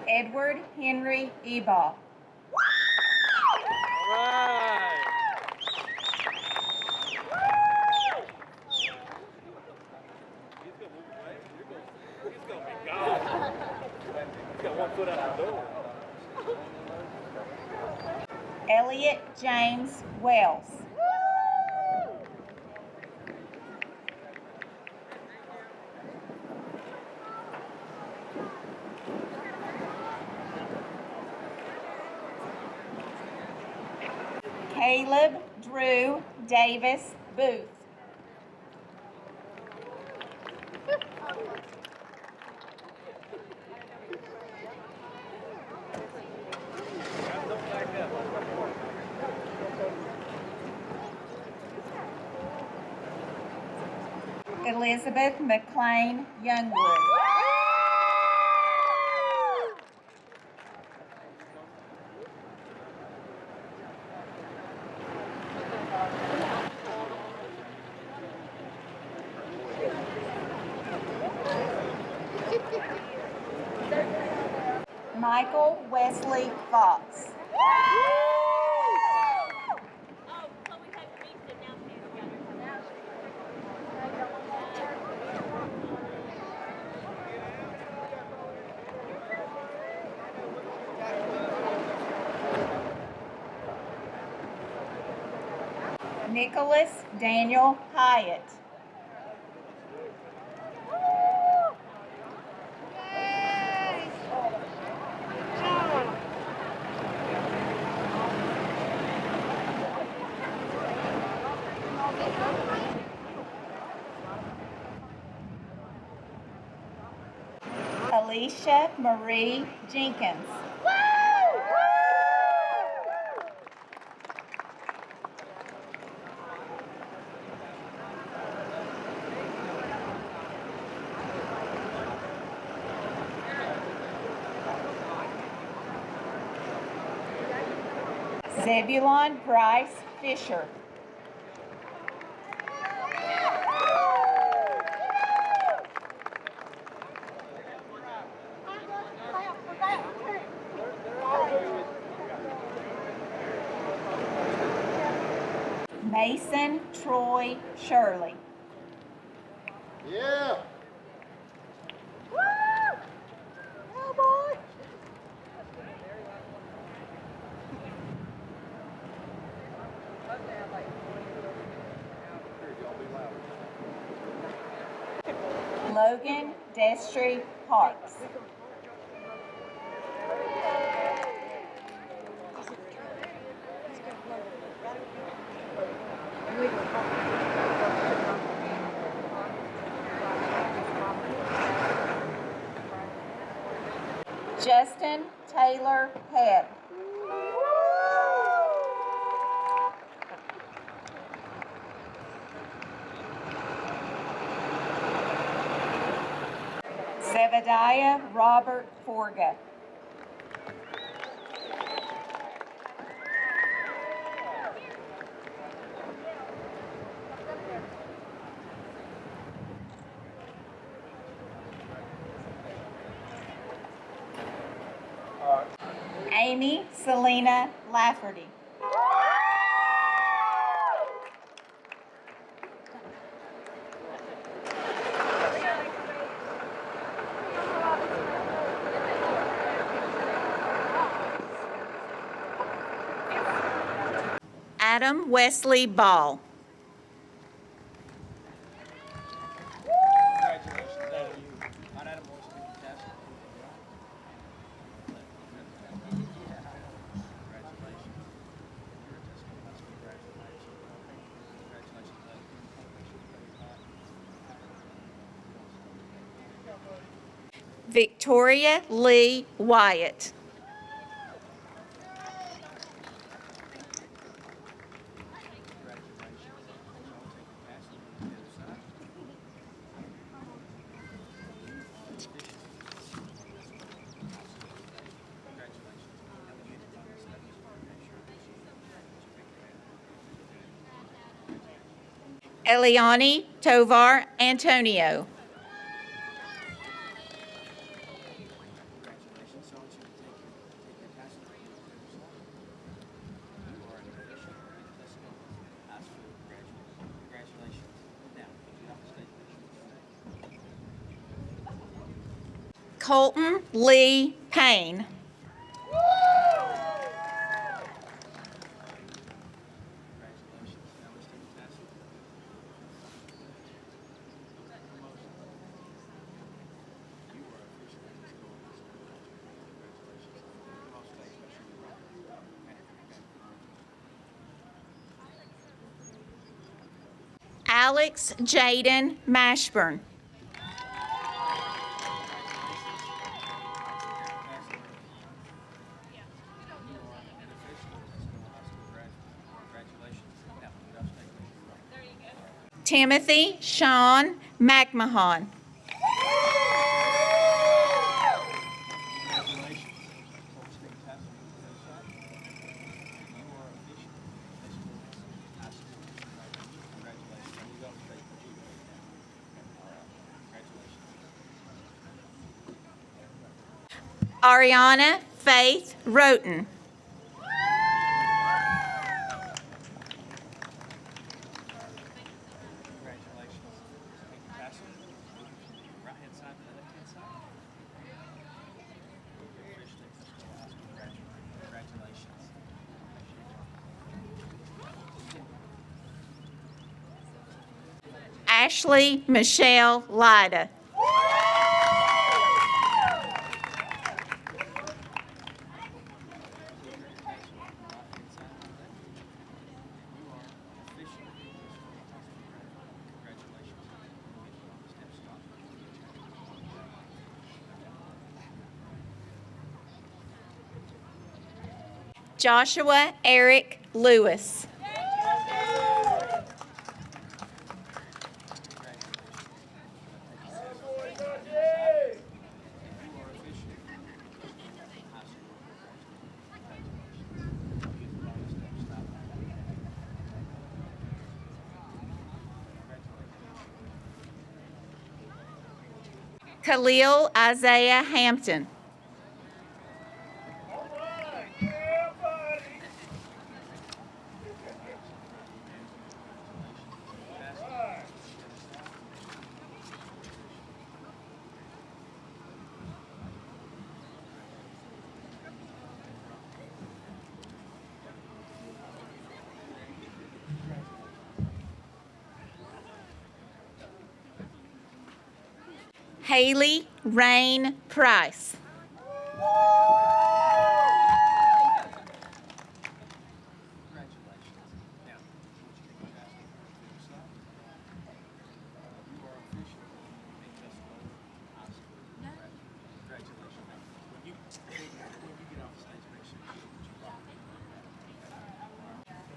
Edward Henry Ebaugh. Elliot James Wells. Caleb Drew Davis Booth. Elizabeth McLean Youngwood. Michael Wesley Fox. Nicholas Daniel Hyatt. Alicia Marie Jenkins. Zebulon Bryce Fisher. Mason Troy Shirley. Yeah. Logan Destry Parks. Justin Taylor Head. Zebediah Robert Forga. Amy Selena Lafferty. Adam Wesley Ball. Congratulations, Adam. On Adam Morris, fantastic. Congratulations. You're a Tuscola. Congratulations. Congratulations, Victoria Lee Wyatt. Eliani Tovar Antonio. Colton Lee Payne. Alex Jaden Mashburn. Timothy Sean McMahon. Ariana Faith Roten. Congratulations. Thank you, Pastor. Moving from the right-hand side to the left-hand side. You're officially a Tuscola High School graduate. Congratulations. Ashley Michelle Lyda. Joshua Eric Lewis. Khalil Isaiah Hampton. Haley Rain Price.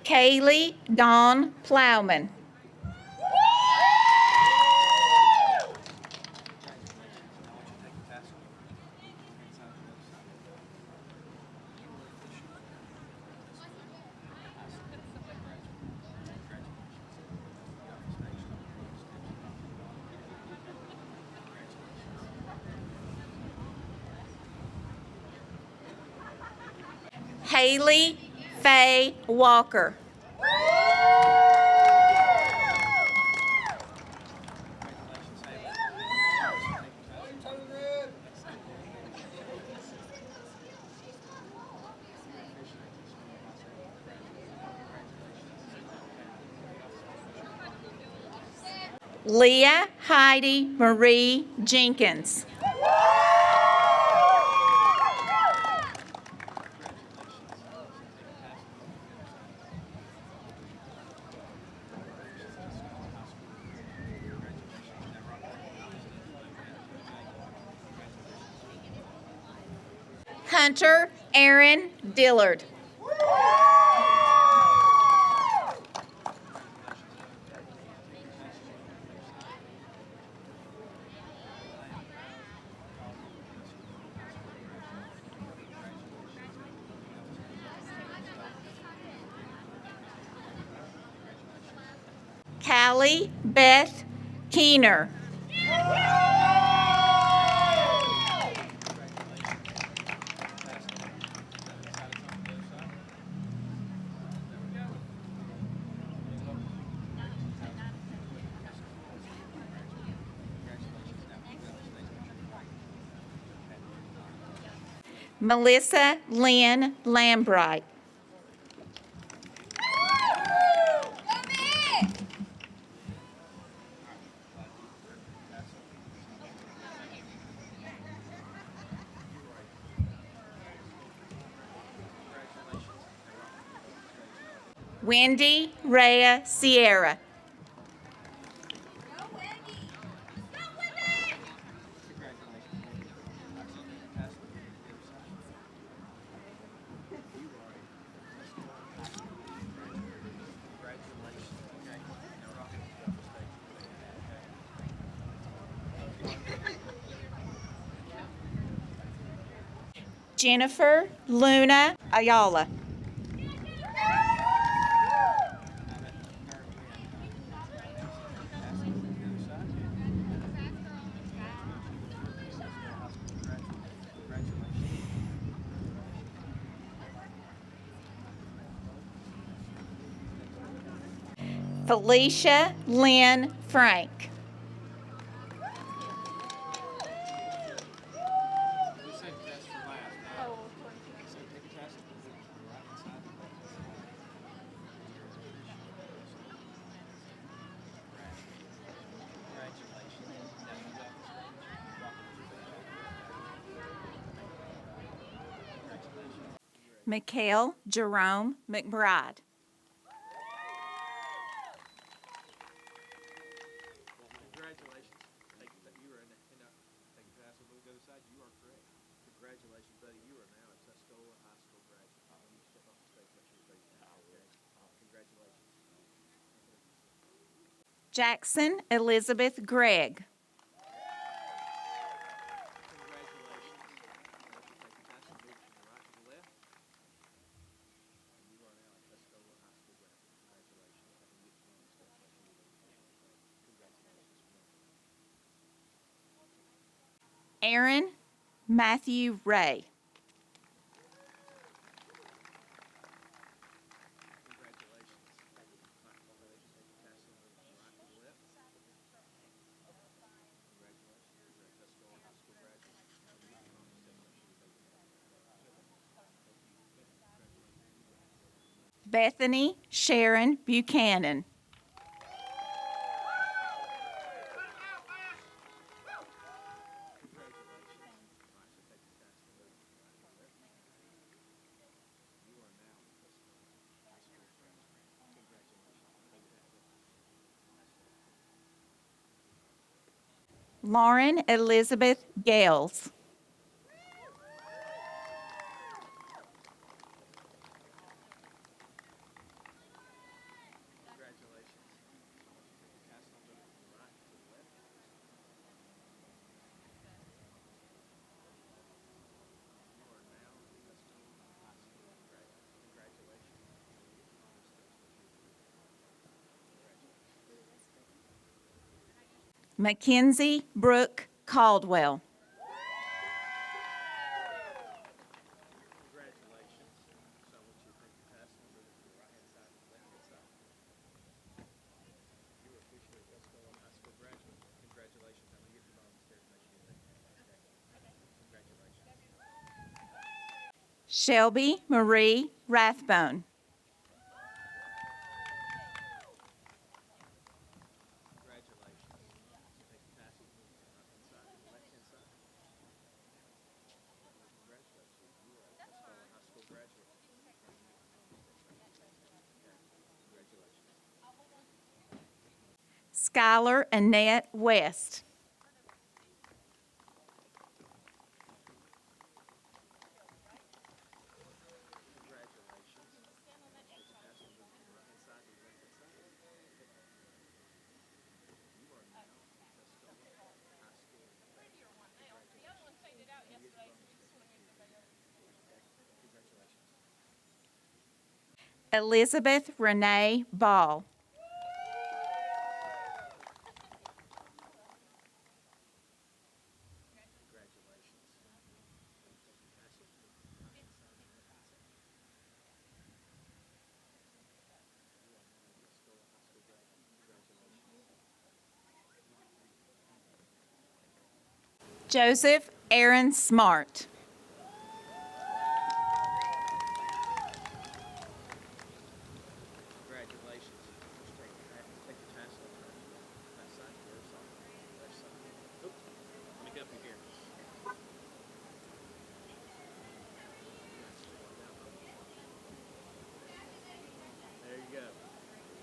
Kaylee Dawn Plowman. Haley Faye Walker. Leah Heidi Marie Jenkins. Hunter Aaron Dillard. Callie Beth Keener. Melissa Lynn Lambright. Wendy Rhea Sierra. Jennifer Luna Ayala. Felicia Lynn Frank. We saved the best for last. So take a test and put it on the right hand side. Congratulations. Now you go off the screen. Walk Congratulations. Mikhail Jerome McBride. Congratulations. You are take a pass over to the other side. You are correct. Congratulations, buddy. You are now a Tuscola High School graduate. When you step off the stage, make sure you raise your hand. Okay. Congratulations. Jackson Elizabeth Gregg. Congratulations. Take a pass and move from the right to the left. You are now a Tuscola High School graduate. Congratulations. I can get you on the stage. Make sure you raise your hand. Congratulations. Aaron Matthew Ray. Congratulations. Take a pass and move from the right to the left. Congratulations. You're a Tuscola High School graduate. Now you get you on the stage. Make sure you raise your hand. Bethany Sharon Buchanan. Lauren Elizabeth Gales. Mackenzie Brooke Caldwell. Congratulations. So I want you to take your pass and move it to the right-hand side and the left-hand side. You are officially a Tuscola High School graduate. Congratulations. I'm going to get you on the stairs and make sure you raise your hand. Congratulations. Shelby Marie Rathbone. Congratulations. Take your pass and move it to the right-hand side and the left-hand side. Congratulations. You are a Tuscola High School graduate. Congratulations. Skylar Annette West. Congratulations. Take your pass and move it to the right-hand side and the left-hand side. You are now a Tuscola High School graduate. Congratulations. Elizabeth Renee Ball. Congratulations. Take your pass and move it to the right-hand side and the left-hand side. You are now a Tuscola High School graduate. Congratulations. Joseph Aaron Smart. Congratulations. Just take your pass and turn to the left side, the other side, left side. Oops. Let me get up here. There you go.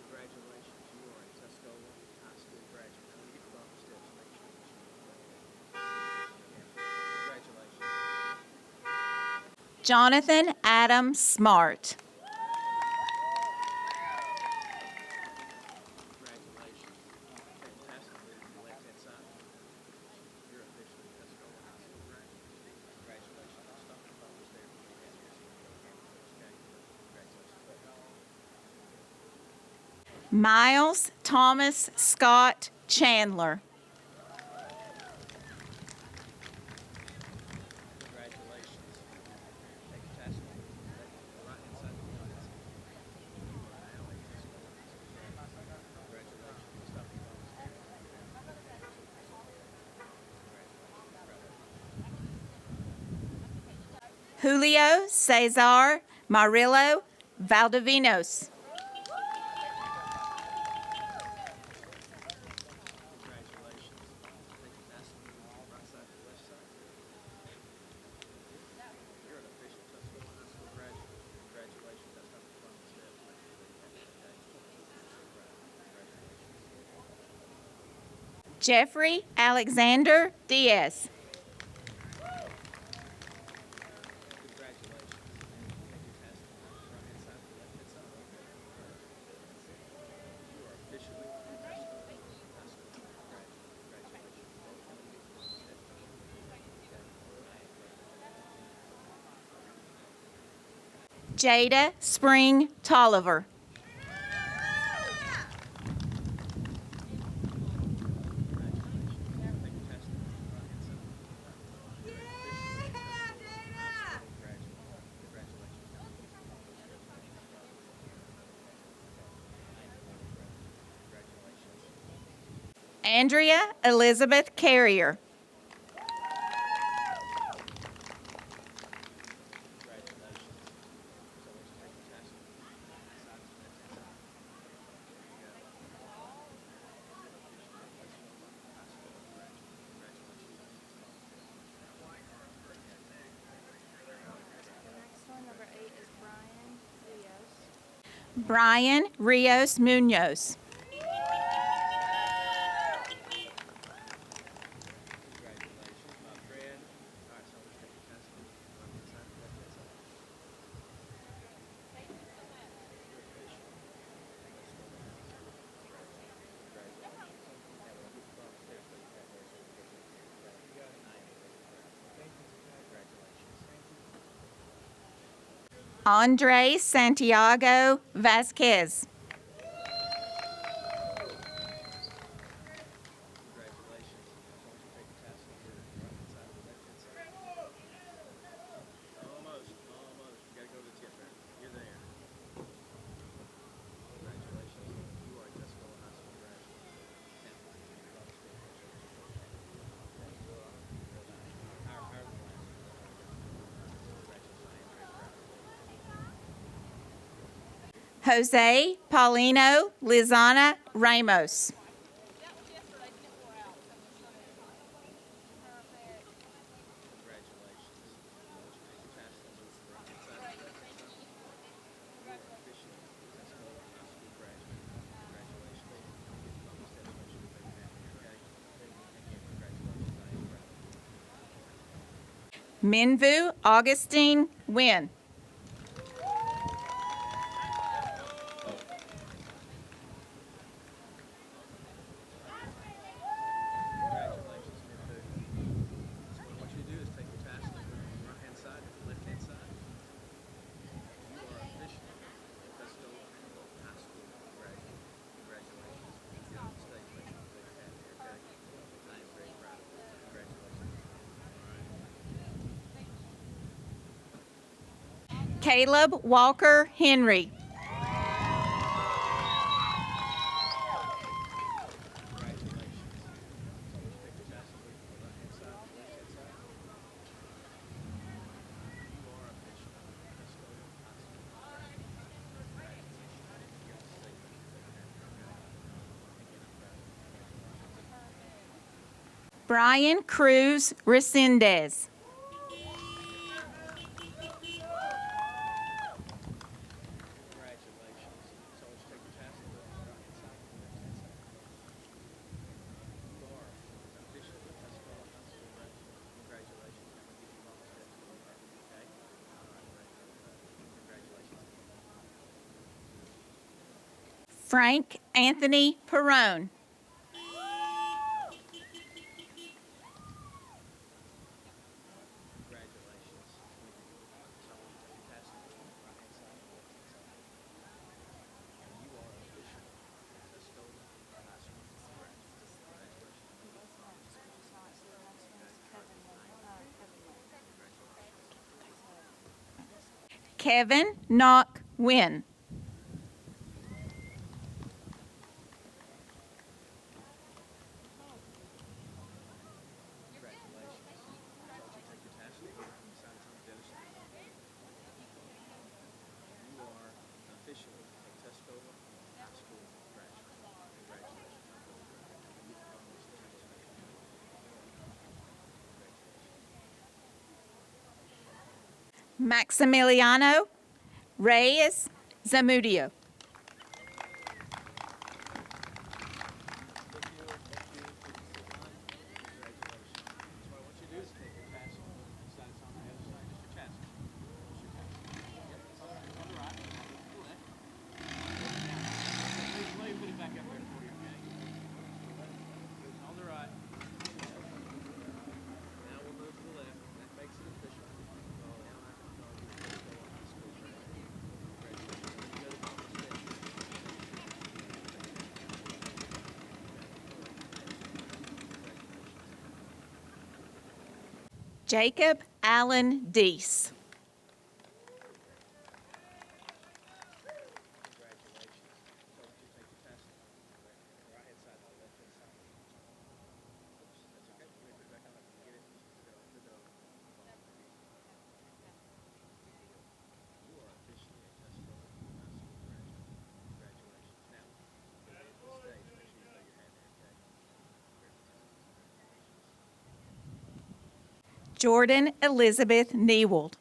Congratulations. You are a Tuscola High School graduate. Now, when you get to the steps, make sure that you congratulations. Jonathan Adam Smart. Congratulations. Take the pass and move to the left-hand side. You're officially a Tuscola High School graduate. Congratulations. Stop the phones there. Okay. Congratulations. Miles Thomas Scott Chandler. Congratulations. Take your pass and move to the right-hand side. You are now a Tuscola High School graduate. Julio Cesar Marillo Valdivinos. Congratulations. Thank you, Pastor. Right side to left side. You're an official Tuscola High School graduate. Congratulations. That's not the fun step. Congratulations. Jeffrey Alexander Diaz. Congratulations. Thank you, Pastor. Right hand side to left hand side. You are officially a Tuscola High School graduate. Congratulations. Jada Spring Tolliver. Andrea Elizabeth Carrier. Brian Rios Munoz. Congratulations, my friend. All right, so let's take your test. Right hand side, left hand side. You're official. Andre Santiago Vasquez. Congratulations. So once you take your test, right hand side, left hand side. Almost. You gotta go to the tip there. You're there. Congratulations. You are a Tuscola High School graduate. Higher than last. Congratulations. I am very proud of you. Jose Paulino Lizana Ramos. Congratulations. Once you take your test, move to the right hand side, left hand side. You are officially a Tuscola High School graduate. Congratulations. Don't get bumped steps, make sure you take that, okay? Again, congratulations. I am proud of you. Minvu Augustine Wynn. Congratulations, Minbu. So what I want you to do is take your task and move from the right hand side to the left hand side. You are officially a Tuscola High School graduate. Congratulations. Get on the stage, make sure you take your hat there, okay? I am very proud of you. Congratulations. Caleb Walker Henry. Congratulations. So let's take your task and move from the right hand side to the left hand side. You are officially a Tuscola High School graduate. Congratulations. Get on the stage, make sure you take your hat there, okay? Again, I'm proud of you. Congratulations. Brian Cruz Resendez. Congratulations. So let's take your task and move from the right hand side to the left hand side. You are officially a Tuscola High School graduate. Congratulations. I'm going to give you mama steps to look at, okay? All right, ready? Congratulations again. Frank Anthony Perone. Congratulations. So I want you to take your task and move from the right hand side to the left hand side. You are officially a Tuscola High School graduate. Congratulations. I'm going to give you mama steps to look at, okay? Congratulations. Kevin Knock Wynn. Congratulations. So I want you to take your task and move from the side to the other side. Maximiliano Reyes Zamudio. Jacob Allen Deese. Jordan Elizabeth Newald.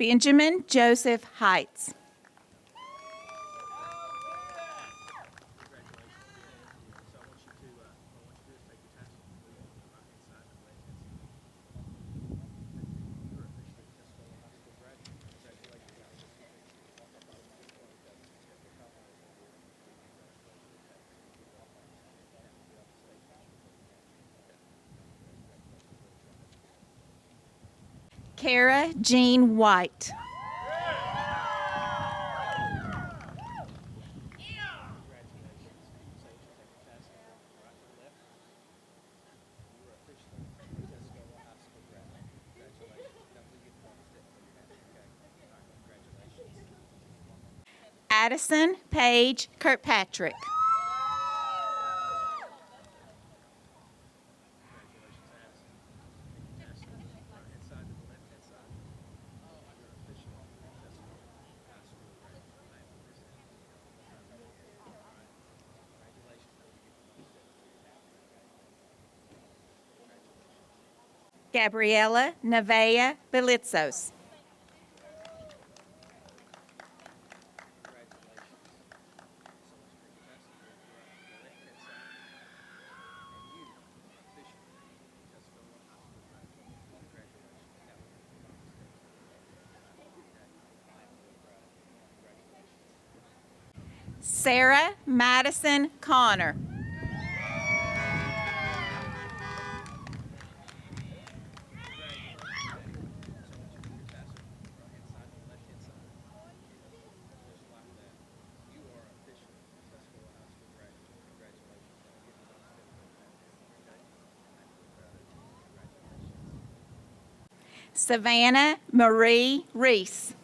Benjamin Joseph Heights. Kara Jean White. Addison Paige Kirkpatrick. Gabriela Nevea Belitzos. Sarah Madison Connor. Savannah Marie Reese.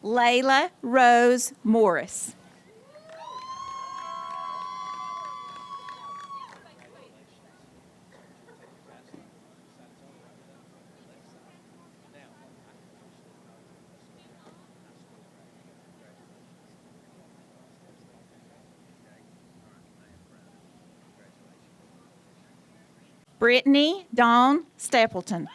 Layla Rose Morris. Brittany Dawn Stapleton.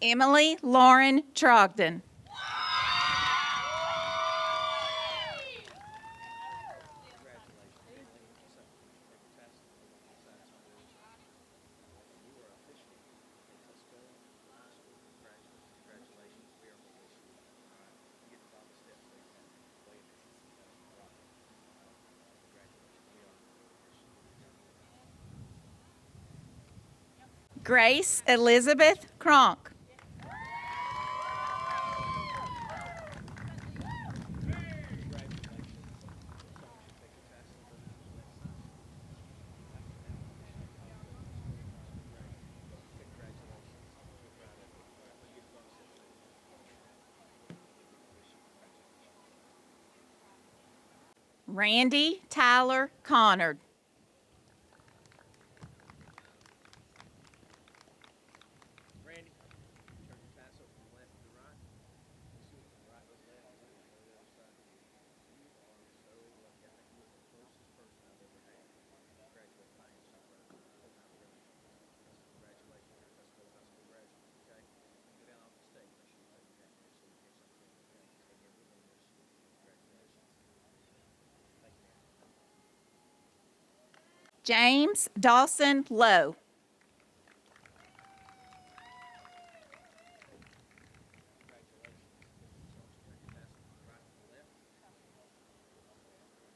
Emily Lauren Trogdon. Grace Elizabeth Cronk. Randy Tyler Connard. Randy, turn your tassel from left to right. Let's see from right to left. Go to the other side. You are so lucky. I think you are the closest person I've ever had. Graduate by yourself, brother. Congratulations. You're a Tuscola High School graduate. Okay? Go down off the stage. Make sure you take your hat there so we catch something. Okay? Stay here. We're going to miss you. Congratulations. Thank you, man. James Dawson Lowe. Congratulations. So turn your tassel from the right to the left.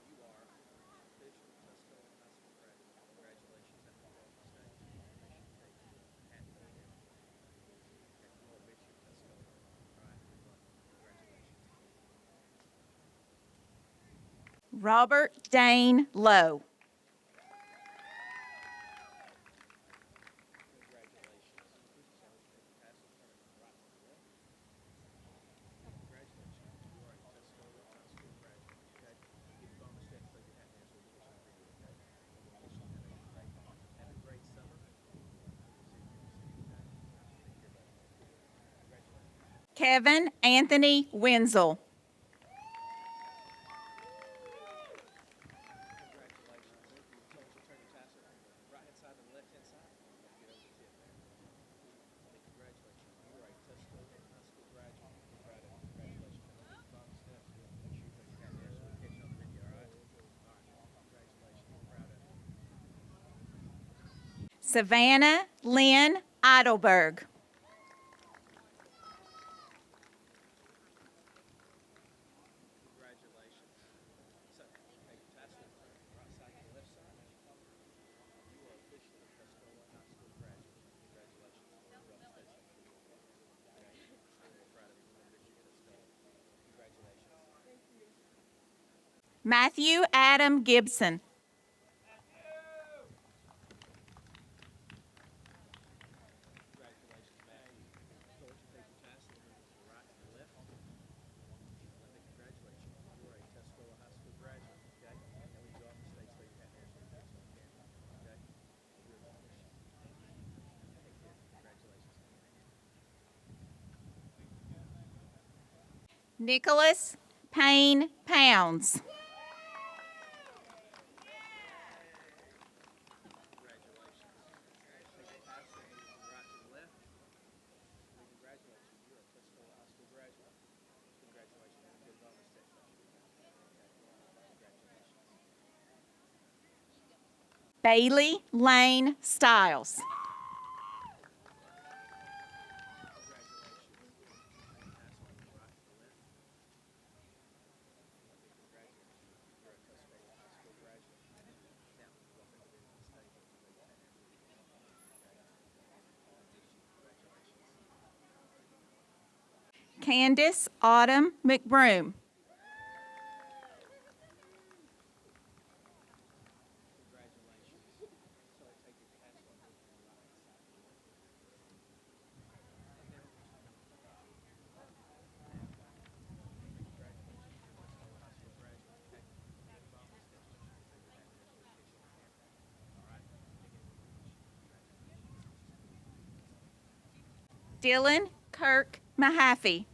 You are official Tuscola High School graduate. Congratulations. After you go off the stage, make sure you take your hat there. Okay, we won't miss you, Tuscola. All right, good luck. Congratulations. Robert Dane Lowe. Congratulations. So take your tassel, turn it from the right to the left. Congratulations. You are a Tuscola High School graduate. Okay? Get up on the steps, throw your hat there so we can get something for you, okay? We're going to miss you. Have a great summer. We'll see you again, okay? Take care, buddy. Congratulations. Kevin Anthony Wenzel. Congratulations. So once you turn your tassel from the right-hand side to the left-hand side, don't forget over the tip there. Okay, congratulations. You are a Tuscola High School graduate. We're proud of you. Congratulations. Now get the bottom steps. Make sure you take your hat there so we can catch you on the video, all right? All right. Congratulations. We're proud of you. Savannah Lynn Eidelberg. Congratulations. So, take your tassel and turn it from the right side to the left side. You are officially a Tuscola High School graduate. Congratulations. You're up to state section. Okay? We're proud of you. We're going to miss you, Tuscola. Congratulations. Matthew Adam Gibson. Congratulations, Matthew. So once you take your tassel and move it from the right to the left, let me congratulate you. You are a Tuscola High School graduate, okay? Now when you go off the stage, throw your hat there so we can get you on camera, okay? We're going to miss you. Take care. Congratulations. Nicholas Payne Pounds. Congratulations. Take your tassel and move it from the right to the left. We congratulate you. You're a Tuscola High School graduate. Congratulations. We're going to get it on the steps. Congratulations. Bailey Lane Stiles. Candace Autumn McBroom. Dylan Kirk Mahaffey.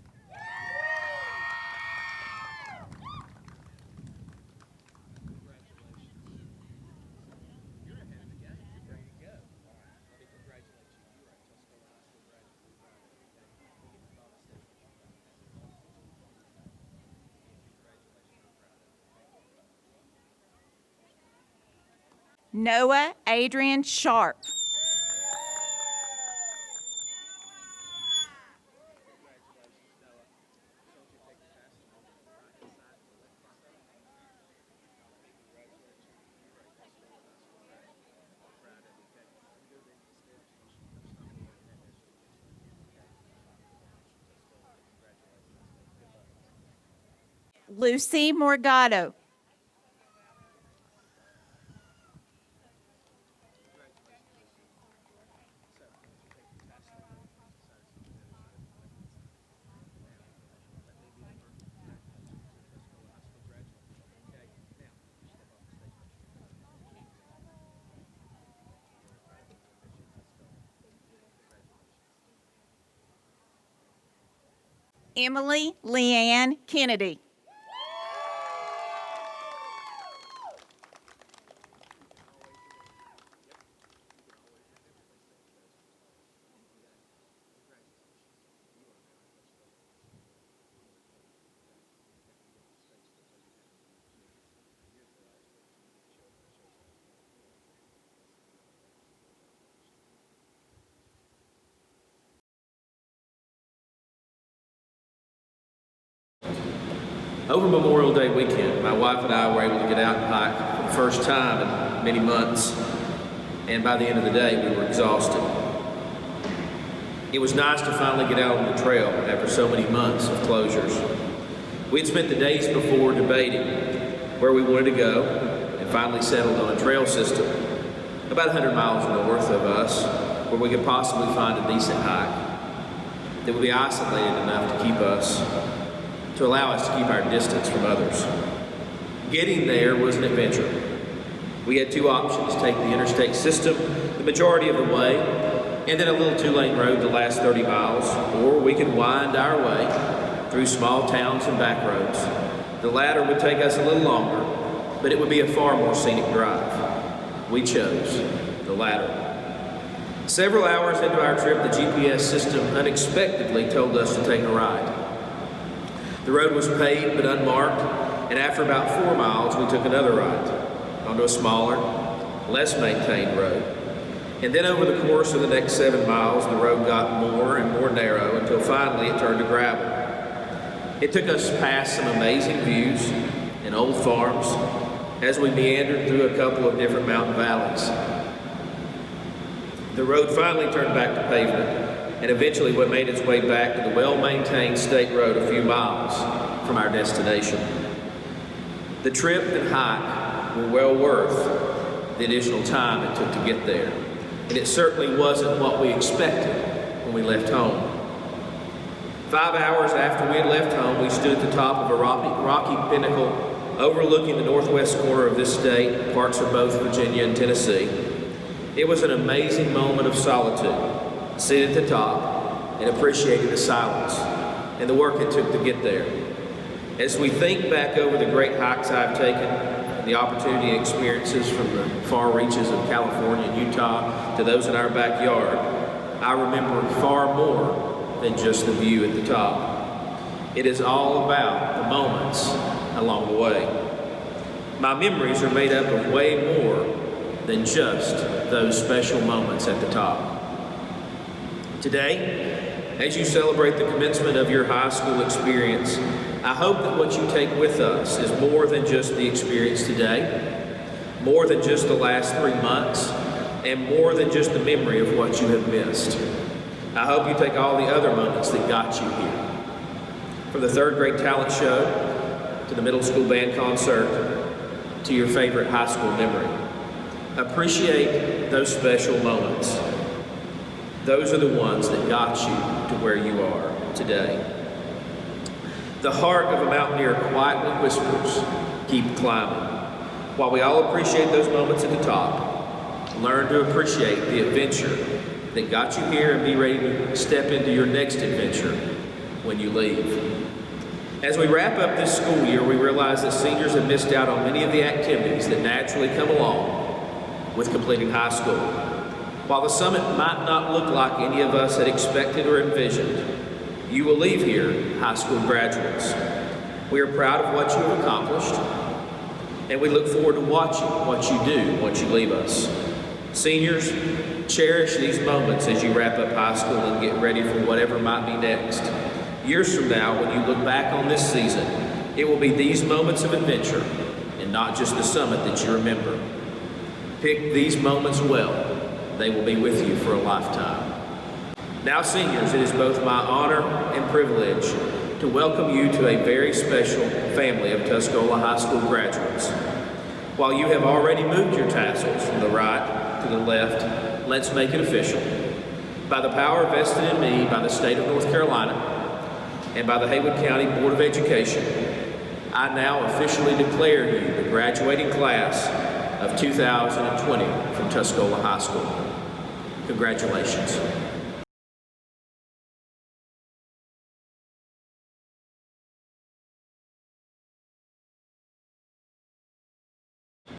Noah Adrian Sharp. Lucy Morgado. Emily Leanne Kennedy. Over Memorial Day weekend, my wife and I were able to get out and hike for the first time in many months, and by the end of the day, we were exhausted. It was nice to finally get out on the trail after so many months of closures. We had spent the days before debating where we wanted to go and finally settled on a trail system about 100 miles north of us where we could possibly find a decent hike that would be isolated enough to allow us to keep our distance from others. Getting there was an adventure. We had two options: take the interstate system the majority of the way, and then a little two-lane road the last 30 miles, or we could wind our way through small towns and back roads. The latter would take us a little longer, but it would be a far more scenic drive. We chose the latter. Several hours into our trip, the GPS system unexpectedly told us to take a ride. The road was paved but unmarked, and after about 4 miles, we took another ride onto a smaller, less maintained road. And then over the course of the next 7 miles, the road got more and more narrow until finally it turned to gravel. It took us past some amazing views and old farms as we meandered through a couple of different mountain valleys. The road finally turned back to pavement, and eventually made its way back to the well-maintained state road a few miles from our destination. The trip and hike were well worth the additional time it took to get there, and it certainly wasn't what we expected when we left home. 5 hours after we had left home, we stood at the top of a rocky pinnacle overlooking the northwest corner of this state, parts of both Virginia and Tennessee. It was an amazing moment of solitude, sit at the top and appreciating the silence and the work it took to get there. As we think back over the great hikes I've taken, and the opportunity and experiences from the far reaches of California and Utah to those in our backyard, I remember far more than just the view at the top. It is all about the moments along the way. My memories are made up of way more than just those special moments at the top. Today, as you celebrate the commencement of your high school experience, I hope that what you take with us is more than just the experience today, more than just the last 3 months, and more than just the memory of what you have missed. I hope you take all the other moments that got you here. From the third grade talent show, to the middle school band concert, to your favorite high school memory. Appreciate those special moments. Those are the ones that got you to where you are today. The heart of a mountaineer quietly whispers, keep climbing. While we all appreciate those moments at the top, learn to appreciate the adventure that got you here and be ready to step into your next adventure when you leave. As we wrap up this school year, we realize that seniors have missed out on many of the activities that naturally come along with completing high school. While the summit might not look like any of us had expected or envisioned, you will leave here high school graduates. We are proud of what you have accomplished, and we look forward to watching what you do once you leave us. Seniors, cherish these moments as you wrap up high school and get ready for whatever might be next. Years from now, when you look back on this season, it will be these moments of adventure and not just the summit that you remember. Pick these moments well. They will be with you for a lifetime. Now, seniors, it is both my honor and privilege to welcome you to a very special family of Tuscola High School graduates. While you have already moved your tassels from the right to the left, let's make it official. By the power vested in me by the state of North Carolina and by the Haywood County Board of Education, I now officially declare you the graduating class of 2020 from Tuscola High School. Congratulations.